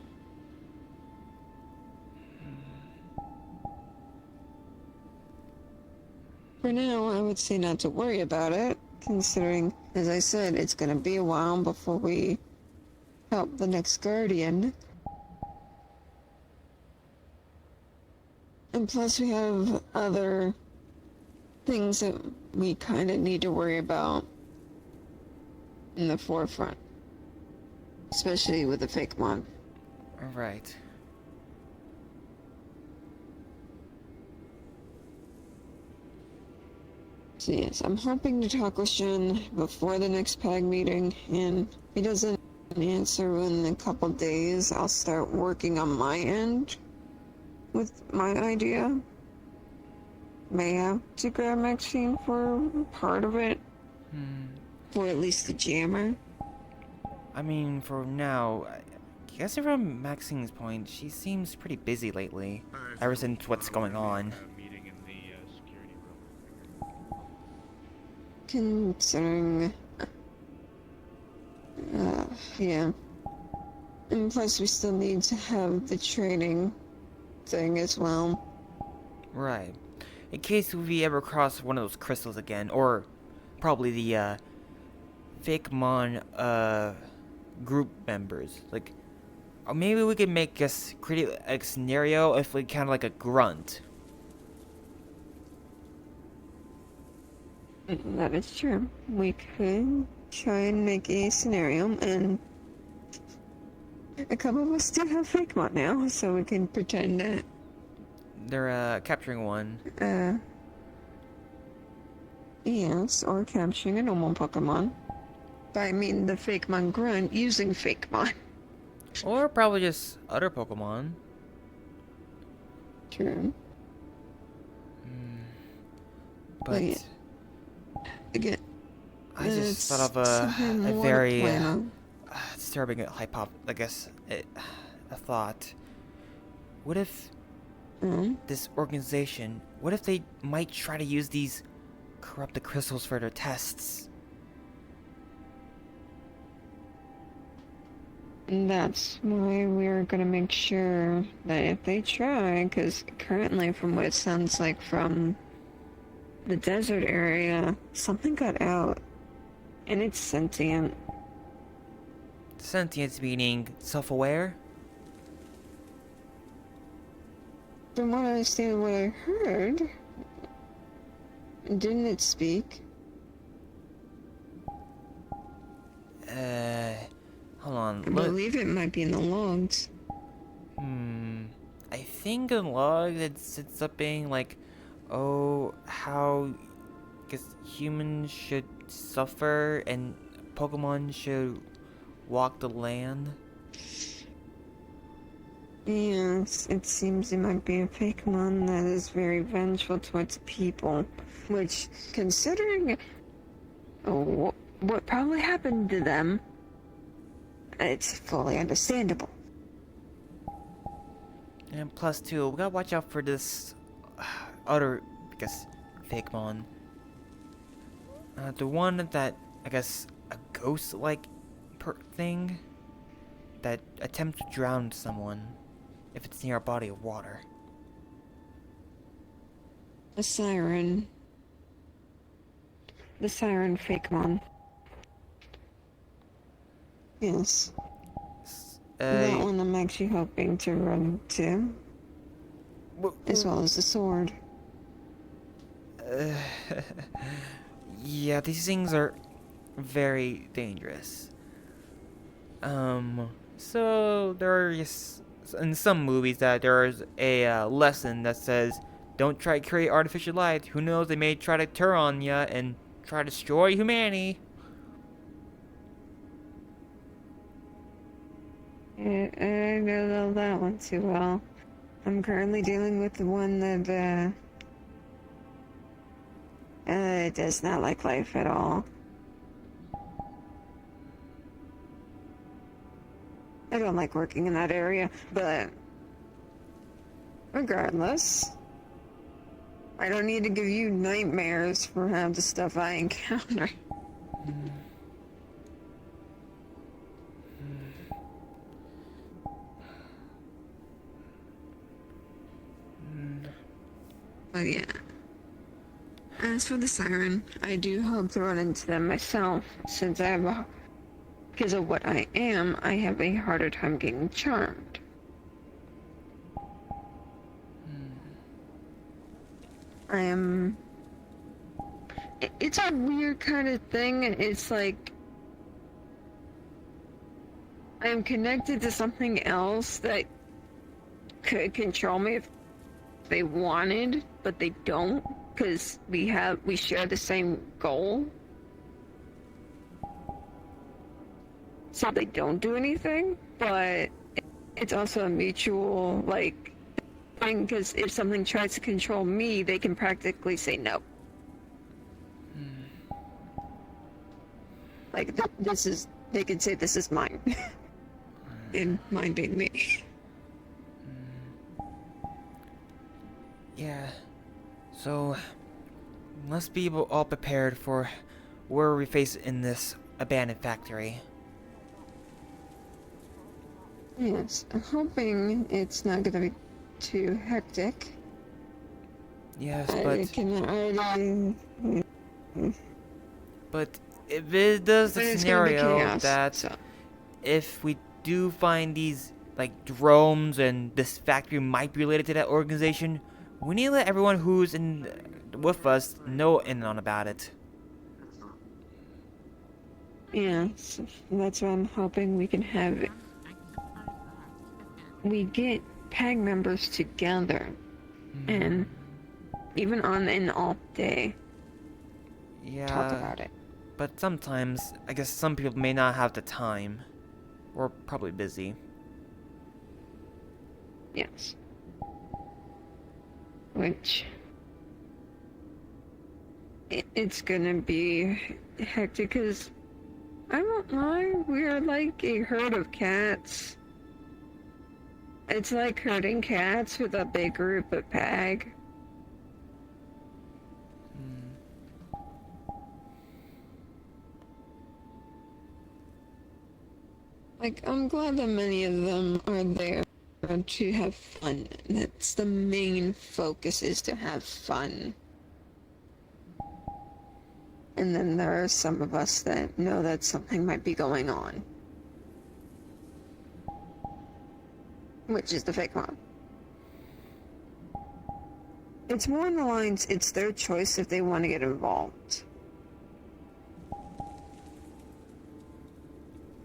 For now, I would say not to worry about it, considering, as I said, it's gonna be a while before we help the next guardian. And plus we have other things that we kind of need to worry about in the forefront. Especially with the fake mod. Right. So yes, I'm hoping to talk with Shen before the next PAG meeting, and if he doesn't answer within a couple days, I'll start working on my end with my idea. May have to grab Maxine for part of it. Or at least the jammer. I mean, for now, I guess from Maxine's point, she seems pretty busy lately, ever since what's going on. Considering... yeah. And plus we still need to have the training thing as well. Right. In case we ever cross one of those crystals again, or probably the, fake mon, group members. Like, or maybe we could make us create a scenario if we kind of like a grunt. That is true. We could try and make a scenario, and a couple of us do have fake mod now, so we can pretend that they're capturing one. Yes, or capturing a normal Pokemon. But I mean the fake mon grunt using fake mon. Or probably just other Pokemon. True. But yeah. Again, I just thought of a very disturbing I guess a thought. What if this organization, what if they might try to use these corrupted crystals for their tests? That's why we're gonna make sure that if they try, because currently from what it sounds like from the desert area, something got out, and it's sentient. Sentience meaning self-aware? From what I understand, what I heard, didn't it speak? Hold on. I believe it might be in the logs. I think in log it's up being like, oh, how I guess humans should suffer and Pokemon should walk the land. Yes, it seems it might be a fake mon that is very vengeful towards people, which, considering what probably happened to them, it's fully understandable. And plus, too, we gotta watch out for this other, I guess, fake mon. The one that, I guess, a ghost-like thing that attempts to drown someone if it's near a body of water. A siren. The siren Fakemon. Yes. That one I'm actually hoping to run to. As well as the sword. Yeah, these things are very dangerous. So there are just, in some movies that there's a lesson that says, don't try to create artificial light. Who knows, they may try to turn on ya and try to destroy humanity. I know that one too well. I'm currently dealing with the one that does not like life at all. I don't like working in that area, but regardless, I don't need to give you nightmares for half the stuff I encounter. But yeah. As for the siren, I do hope to run into them myself, since I have because of what I am, I have a harder time getting charmed. I am... It's a weird kind of thing. It's like... I am connected to something else that could control me if they wanted, but they don't, because we share the same goal. So they don't do anything, but it's also a mutual, like, thing, because if something tries to control me, they can practically say no. Like, they can say this is mine. And mine being me. Yeah, so let's be all prepared for where we face in this abandoned factory. Yes, I'm hoping it's not gonna be too hectic. Yes, but if it does the scenario chaos, that so. if we do find these like drones and this factory might be related to that organization, we need to let everyone who's with us know in and on about it. Yeah, so that's what I'm hoping we can have. We get PAG members together, and even on an off day, talk about it. But sometimes, I guess some people may not have the time, or probably busy. Yes. Which, it's gonna be hectic, because, I won't lie, we are like a herd of cats. It's like herding cats with a big group of PAG. Like, I'm glad that many of them are there to have fun. That's the main focus, is to have fun. And then there are some of us that know that something might be going on. Which is the fake mom. It's more on the lines, it's their choice if they want to get involved.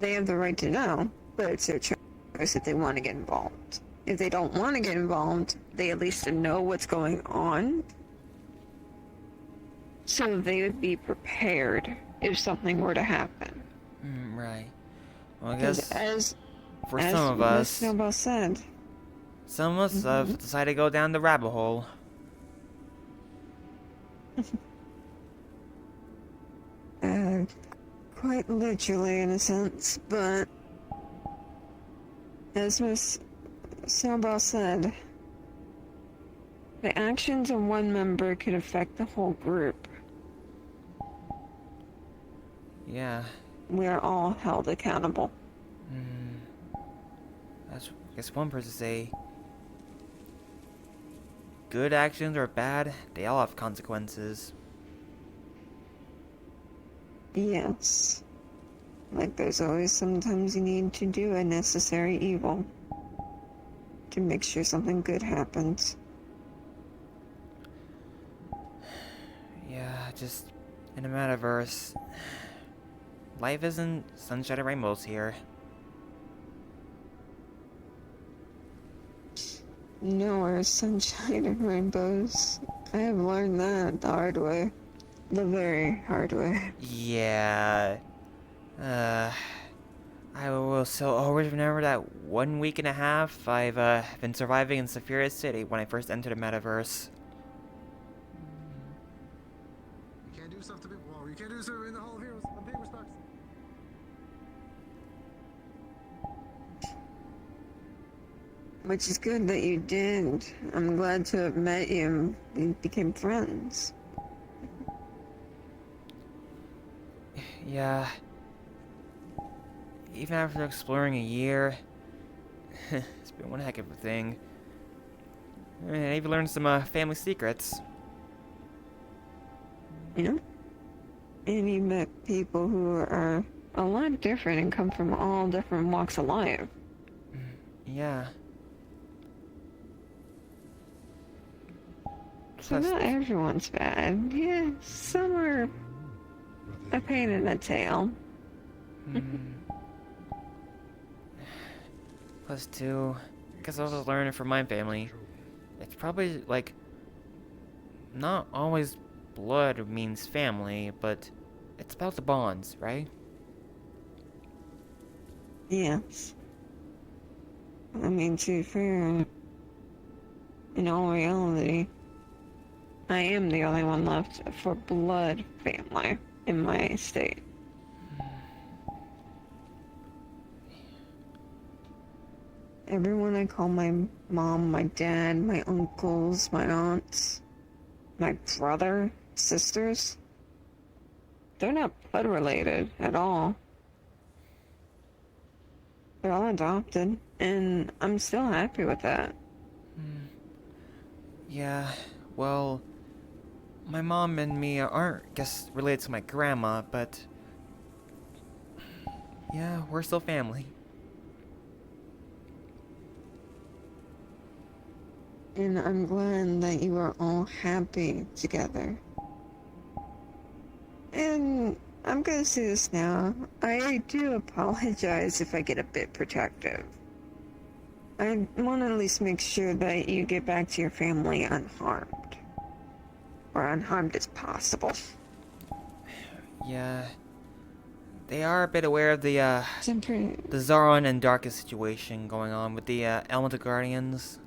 They have the right to know, but it's their choice if they want to get involved. If they don't want to get involved, they at least know what's going on, so they would be prepared if something were to happen. Right. Well, I guess for as some of us, Snowball said, some of us have decided to go down the rabbit hole. Quite literally in a sense, but as Miss Snowball said, the actions of one member could affect the whole group. Yeah, we are all held accountable. That's, I guess one person say, good actions or bad, they all have consequences. Yes. Like there's always sometimes you need to do a necessary evil to make sure something good happens. Yeah, just in the metaverse, life isn't sunshine and rainbows here. Nowhere sunshine and rainbows. I have learned that the hard way. The very hard way. Yeah. I will so always remember that 1 week and a half I've been surviving in Saphira City when I first entered the metaverse. You can't do stuff to people. Well, you can't do stuff in the Hall of Heroes. I'm paying respects. Which is good that you did. I'm glad to have met you and we became friends. Yeah. Even after exploring a year, it's been one heck of a thing. And I even learned some family secrets. Yeah. And you met people who are a lot different and come from all different walks of life. Yeah. So not everyone's bad. Yeah, some are a pain in the tail. Plus two, because I was learning from my family, it's probably like not always blood means family, but it's about the bonds, right? Yes. I mean, to be fair, in all reality, I am the only one left for blood family in my state. Everyone I call my mom, my dad, my uncles, my aunts, my brother, sisters, they're not blood related at all. They're all adopted, and I'm still happy with that. Yeah, well, my mom and me aren't, I guess, related to my grandma, but yeah, we're still family. And I'm glad that you are all happy together. And I'm gonna say this now. I do apologize if I get a bit protective. I want to at least make sure that you get back to your family unharmed. Or unharmed as possible. Yeah. They are a bit aware of the Zaron and Darkus situation going on with the Elemental Guardians.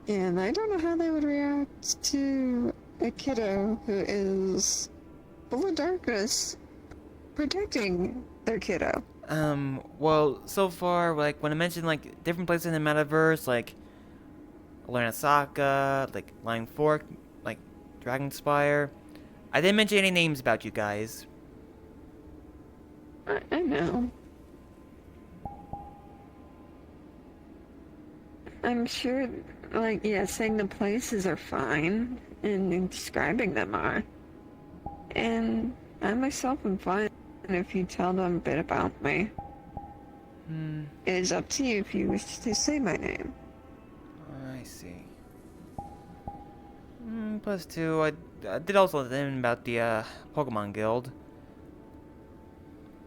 And I don't know how they would react to a kiddo who is full of darkness protecting their kiddo. Well, so far, like, when I mentioned, like, different places in the metaverse, like, Alernisaka, like, Line Fork, like, Dragonspire, I didn't mention any names about you guys. I know. I'm sure, like, yeah, saying the places are fine, and describing them are. And I myself am fine if you tell them a bit about me. It is up to you if you wish to say my name. I see. Plus two, I did also learn about the Pokemon Guild.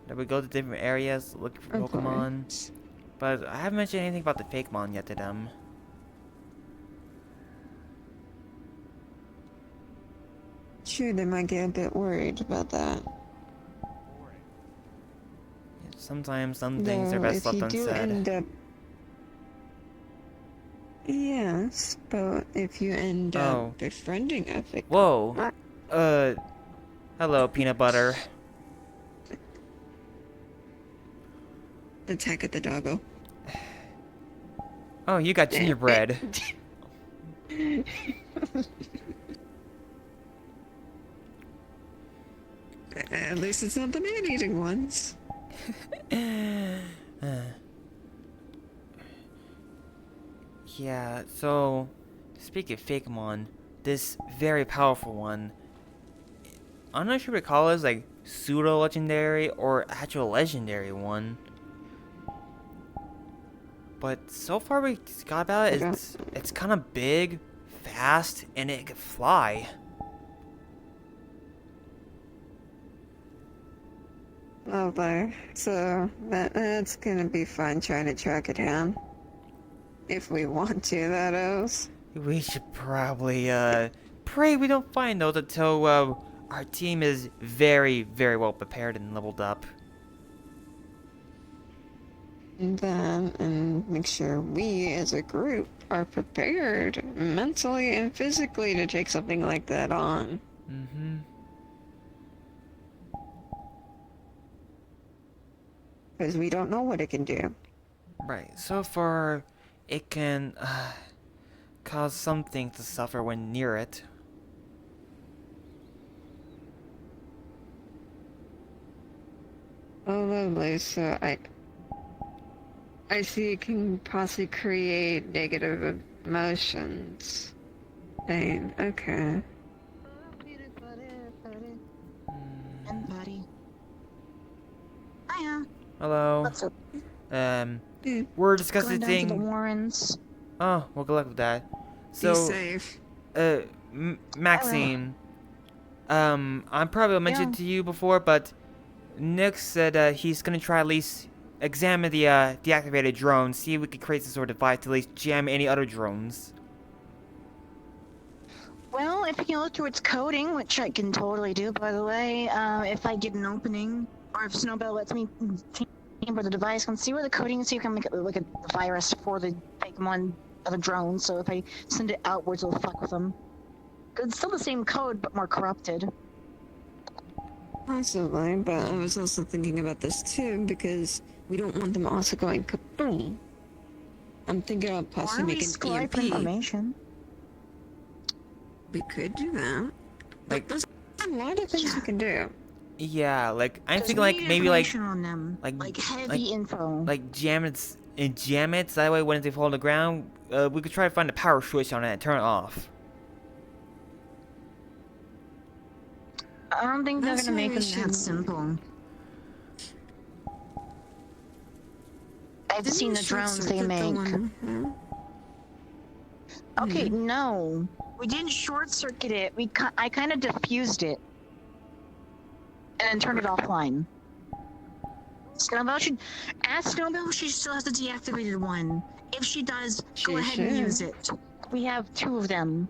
That we go to different areas looking for Pokemon. Course. But I haven't mentioned anything about the Fakemon yet to them. Sure, they might get a bit worried about that. Sometimes some things are best left unsaid. Yes, but if you end up befriending a Fakemon... Whoa! Hello, Peanut Butter. Attack at the doggo. Oh, you got gingerbread. At least it's not the man-eating ones. Yeah, so speaking of Fakemon, this very powerful one, I'm not sure what to call it, like pseudo legendary or actual legendary one. But so far we got about it, it's kind of big, fast, and it can fly. Lovely. So that's gonna be fun trying to track it down. If we want to, that is. We should probably pray we don't find those until our team is very, very well prepared and leveled up. And make sure we as a group are prepared mentally and physically to take something like that on. Mm-hmm. Because we don't know what it can do. Right, so far it can cause something to suffer when near it. Oh, lovely. So I see it can possibly create negative emotions. Pain. Okay. And buddy. Hiya. Hello. What's up? We're discussing Going down thing. to the Warrens. Oh, well, good luck with that. So, Be safe. Maxine. I probably mentioned to you before, but Nick said he's gonna try at least examine the deactivated drone, see if we can create some sort of device to at least jam any other drones. Well, if you can look through its coding, which I can totally do, by the way, if I get an opening, or if Snowbell lets me tamper the device, I can see where the coding is, so you can make it like a virus for the Pokemon of the drone, so if I send it outwards, it'll fuck with them. It's still the same code, but more corrupted. Possibly, but I was also thinking about this too, because we don't want them also going kaboom. I'm thinking about possibly making EMP. Information. We could do that. Like, there's a lot of things we can do. Yeah, like I'm thinking like maybe like on them. Like heavy info. Like jam it and jam it. So that way when they fall on the ground, we could try to find a power switch on it and turn it off. I don't think they're gonna make it that simple. I've seen the drones they make. Okay, no. We didn't short circuit it. I kind of diffused it. And then turned it offline. Snowbell should... Ask Snowbell if she still has the deactivated one. If she does, go ahead and use it. We have 2 of them.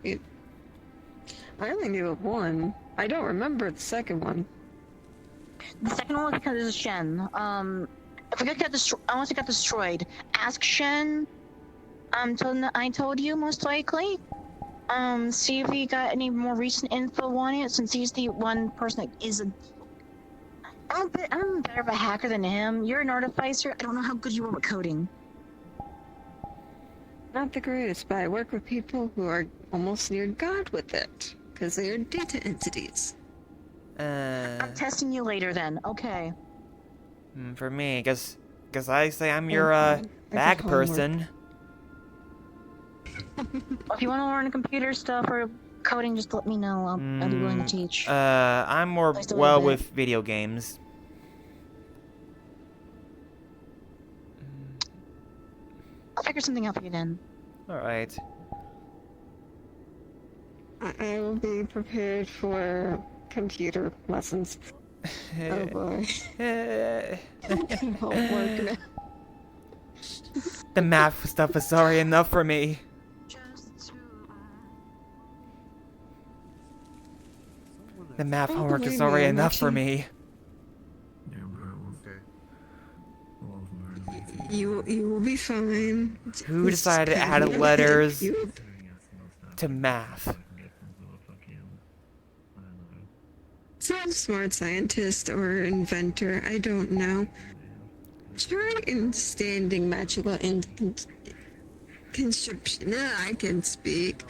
I only knew of 1. I don't remember the second one. The second one was because it's Shen. If we got unless it got destroyed, ask Shen. I told you most likely. See if he got any more recent info on it, since he's the one person that is I'm better of a hacker than him. You're an artificer. I don't know how good you are with coding. Not the greatest, but I work with people who are almost near God with it, because they are data entities. I'm testing you later then. Okay. For me, guess I say I'm your back person. If you want to learn computer stuff or coding, just let me know. I'll be willing to teach. I'm more well with video games. I'll figure something out for you then. Alright. I will be prepared for computer lessons. Oh boy. Homework now. The math stuff is already enough for me. The math homework is already enough for me. You will be fine. Who decided to add letters to math? Some smart scientist or inventor, I don't know. Try understanding magical and conscription. I can speak.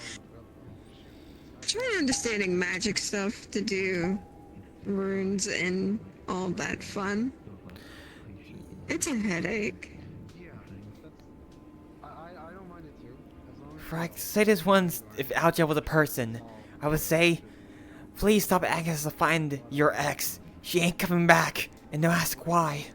trying understanding magic stuff to do runes and all that fun. It's a headache. Yeah, I don't mind it too. As long as Frank, say this once if Alja was a person. I would say, please stop asking us to find your ex. She ain't coming back, and don't ask why.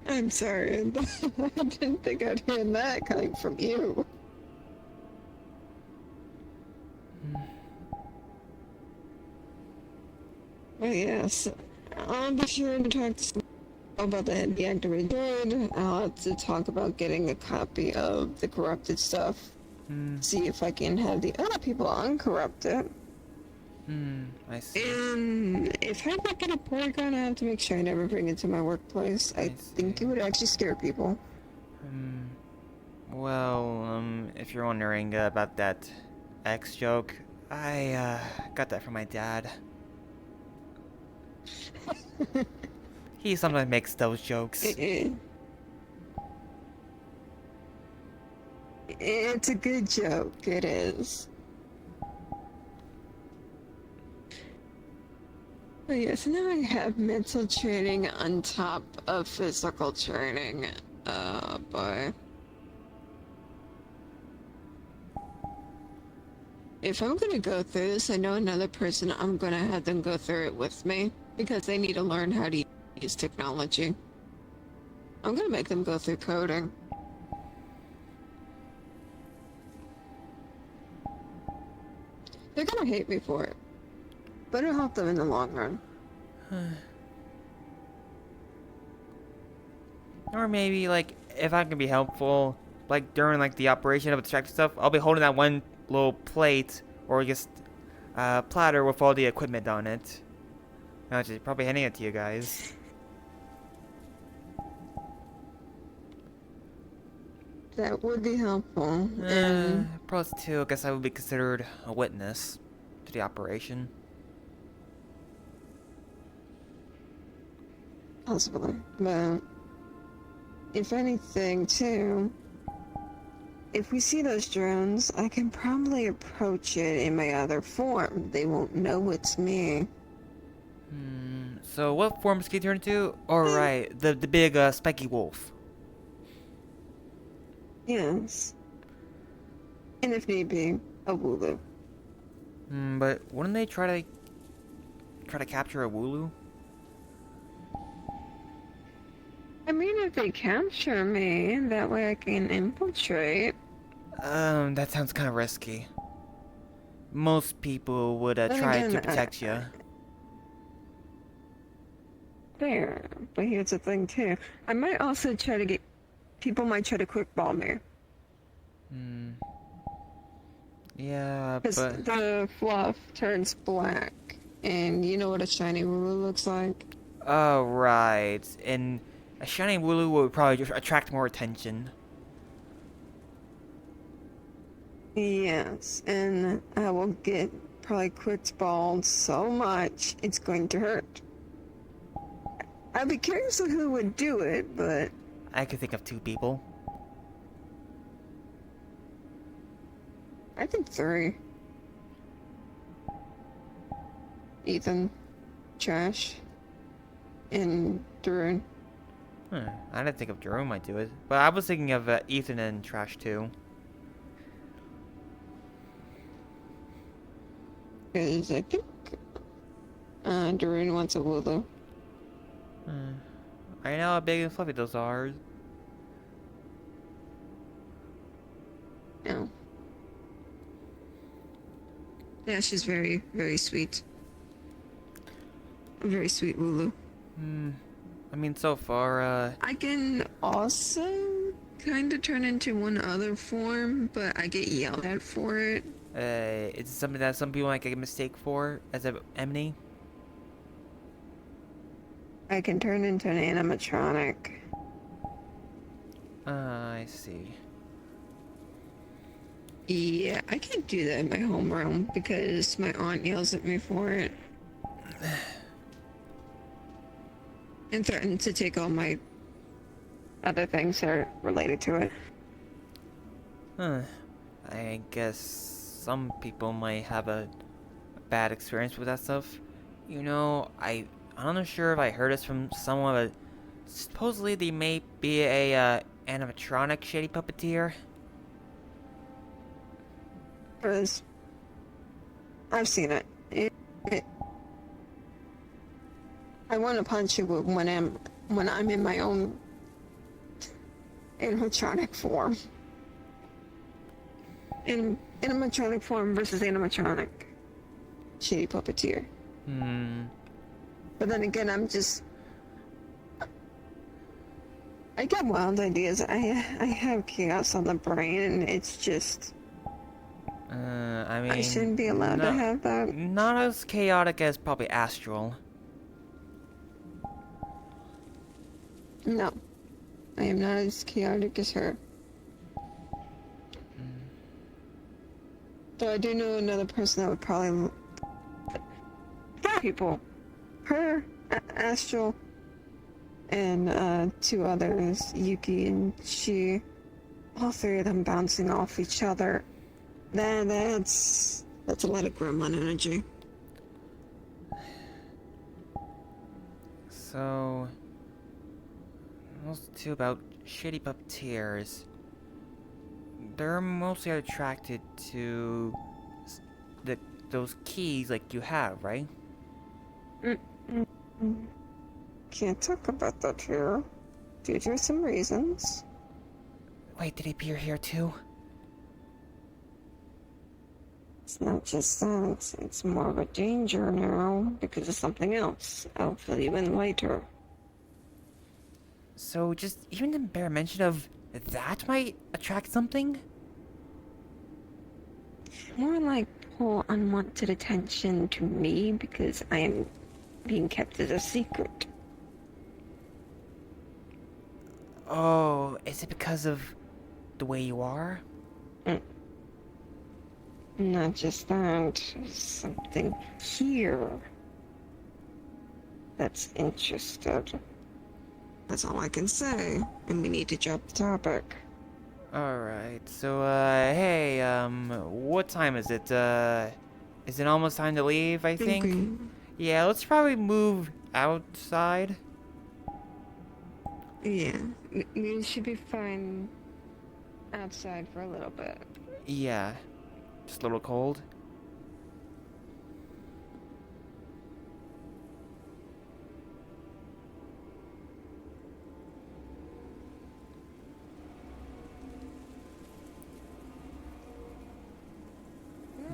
I'm sorry. I didn't think I'd hear that coming from you. Oh yes, I'll be sure to talk to some about the deactivated droid. I'll have to talk about getting a copy of the corrupted stuff. See if I can have the other people uncorrupted. I see. And if I ever get a polygon, I have to make sure I never bring it to my workplace. I think it would actually scare people. Well, if you're wondering about that ex joke, I got that from my dad. He sometimes makes those jokes. It's a good joke, it is. But yes, now I have mental training on top of physical training. Boy. If I'm gonna go through this, I know another person, I'm gonna have them go through it with me. Because they need to learn how to use technology. I'm gonna make them go through coding. They're gonna hate me for it. But it'll help them in the long run. Or maybe, like, if I can be helpful, like, during, like, the operation of extracting stuff, I'll be holding that one little plate, or just, platter with all the equipment on it. I'll just probably handing it to you guys. That would be helpful. Plus, too, I guess I would be considered a witness to the operation. Possibly. But if anything, too, if we see those drones, I can probably approach it in my other form. They won't know it's me. So what forms can you turn into? Alright, the big spiky wolf. Yes. And if need be, a Wooloo. But wouldn't they try to capture a Wooloo? I mean, if they capture me, that way I can infiltrate. That sounds kind of risky. Most people would try to protect you. There, but here's the thing too. I might also try to get... People might try to quick ball me. Yeah, Because but... the fluff turns black. And you know what a shiny Wooloo looks like? Oh, right. And a shiny Wooloo would probably just attract more attention. Yes, and I will get probably quick balled so much, it's going to hurt. I'd be curious of who would do it, but... I could think of 2 people. I think 3. Ethan, Trash, and Darun. I didn't think of Jerome might do it. But I was thinking of Ethan and Trash too. Because I think Darun wants a Wooloo. I know how big and fluffy those are. No. Yeah, she's very, very sweet. A very sweet Wooloo. I mean, so far, I can also kind of turn into one other form, but I get yelled at for it. Is it something that some people might get a mistake for as an Emily? I can turn into an animatronic. I see. Yeah, I can't do that in my home realm because my aunt yells at me for it. and threatened to take all my other things that are related to it. Huh. I guess some people might have a bad experience with that stuff. You know, I'm not sure if I heard this from someone, but supposedly they may be a animatronic shady puppeteer. Because I've seen it. I want to punch you when I'm in my own animatronic form. Animatronic form versus animatronic shady puppeteer. But then again, I get wild ideas. I have chaos on the brain, and it's just. I mean, I shouldn't be allowed to have that. Not as chaotic as probably Astral. No, I am not as chaotic as her. Though I do know another person that would probably. People. Her, Astral, and 2 others, Yuki and she. All 3 of them bouncing off each other. That's a lot of gremlin energy. So, those 2 about shady puppeteers. They're mostly attracted to those keys like you have, right? Can't talk about that here, due to some reasons. Wait, did he appear here too? It's not just that, it's more of a danger now, because of something else. I'll fill you in later. So just even the bare mention of that might attract something? More like pull unwanted attention to me, because I am being kept as a secret. Oh, is it because of the way you are? Not just that, something here that's interested. That's all I can say, and we need to drop the topic. Alright, so, hey, what time is it? Is it almost time to leave, I think? Yeah, let's probably move outside. Yeah, you should be fine outside for a little bit. Yeah, just a little cold.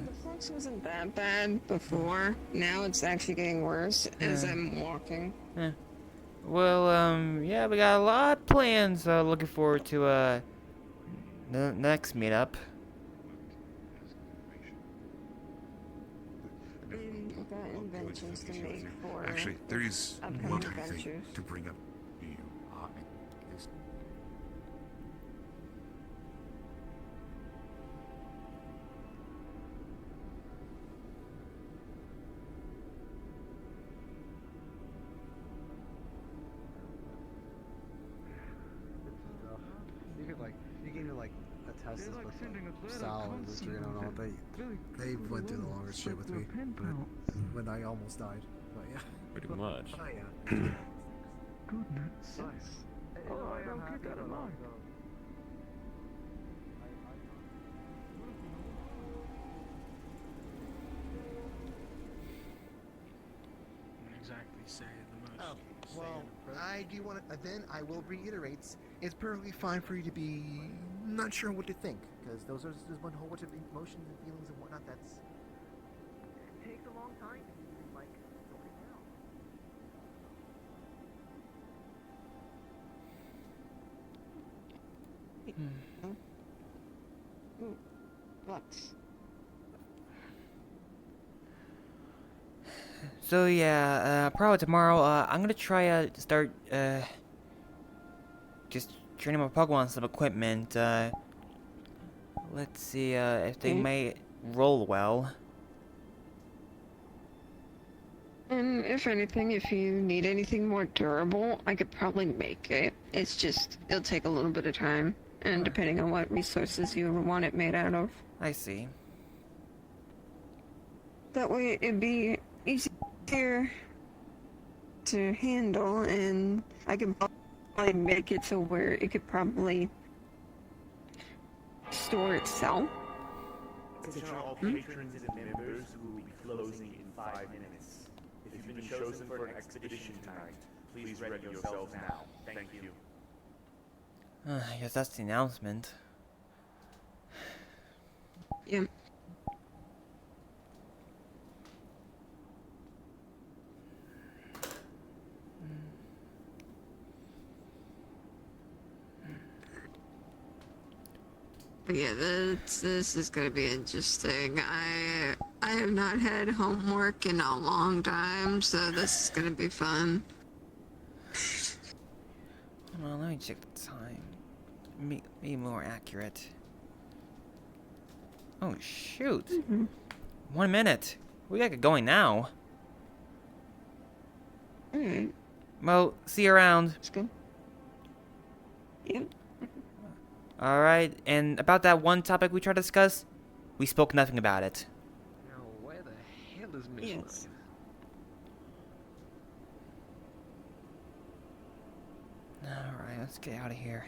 The flex wasn't that bad before. Now it's actually getting worse as I'm walking. Well, yeah, we got a lot of plans. Looking forward to, the next meetup. I've got inventions to make for Actually, there is upcoming one tiny adventures. thing to bring up to you. This You can even attest this with Sal and Adrian and all. They went through the longest shit with me, but when I almost died. But yeah. Pretty much. Oh yeah. Goodness. Nice. Oh, I don't keep that in mind. Exactly say the most. Well, I do want to. Then I will reiterate, it's perfectly fine for you to be not sure what to think, because there's one whole bunch of emotions and feelings and whatnot. That's takes a long time. Like, What? So yeah, probably tomorrow, I'm gonna try, start, just training my Pokemon on some equipment, let's see, if they may roll well. And if anything, if you need anything more durable, I could probably make it. It's just, it'll take a little bit of time, and depending on what resources you want it made out of. I see. That way it'd be easier to handle, and I could probably make it so where it could probably store itself. Attention all patrons and members who will be closing in 5 minutes. If you've been chosen for an expedition tonight, please ready yourselves now. Thank you. I guess that's the announcement. Yep. But yeah, this is gonna be interesting. I have not had homework in a long time, so this is gonna be fun. Well, let me check the time. Be more accurate. Oh shoot! 1 minute. We gotta get going now. Alright. Well, see you around. Let's go. Yep. Alright, and about that one topic we tried to discuss, we spoke nothing about it. Now, where the hell is Miss Yes. Alright, let's get out of here.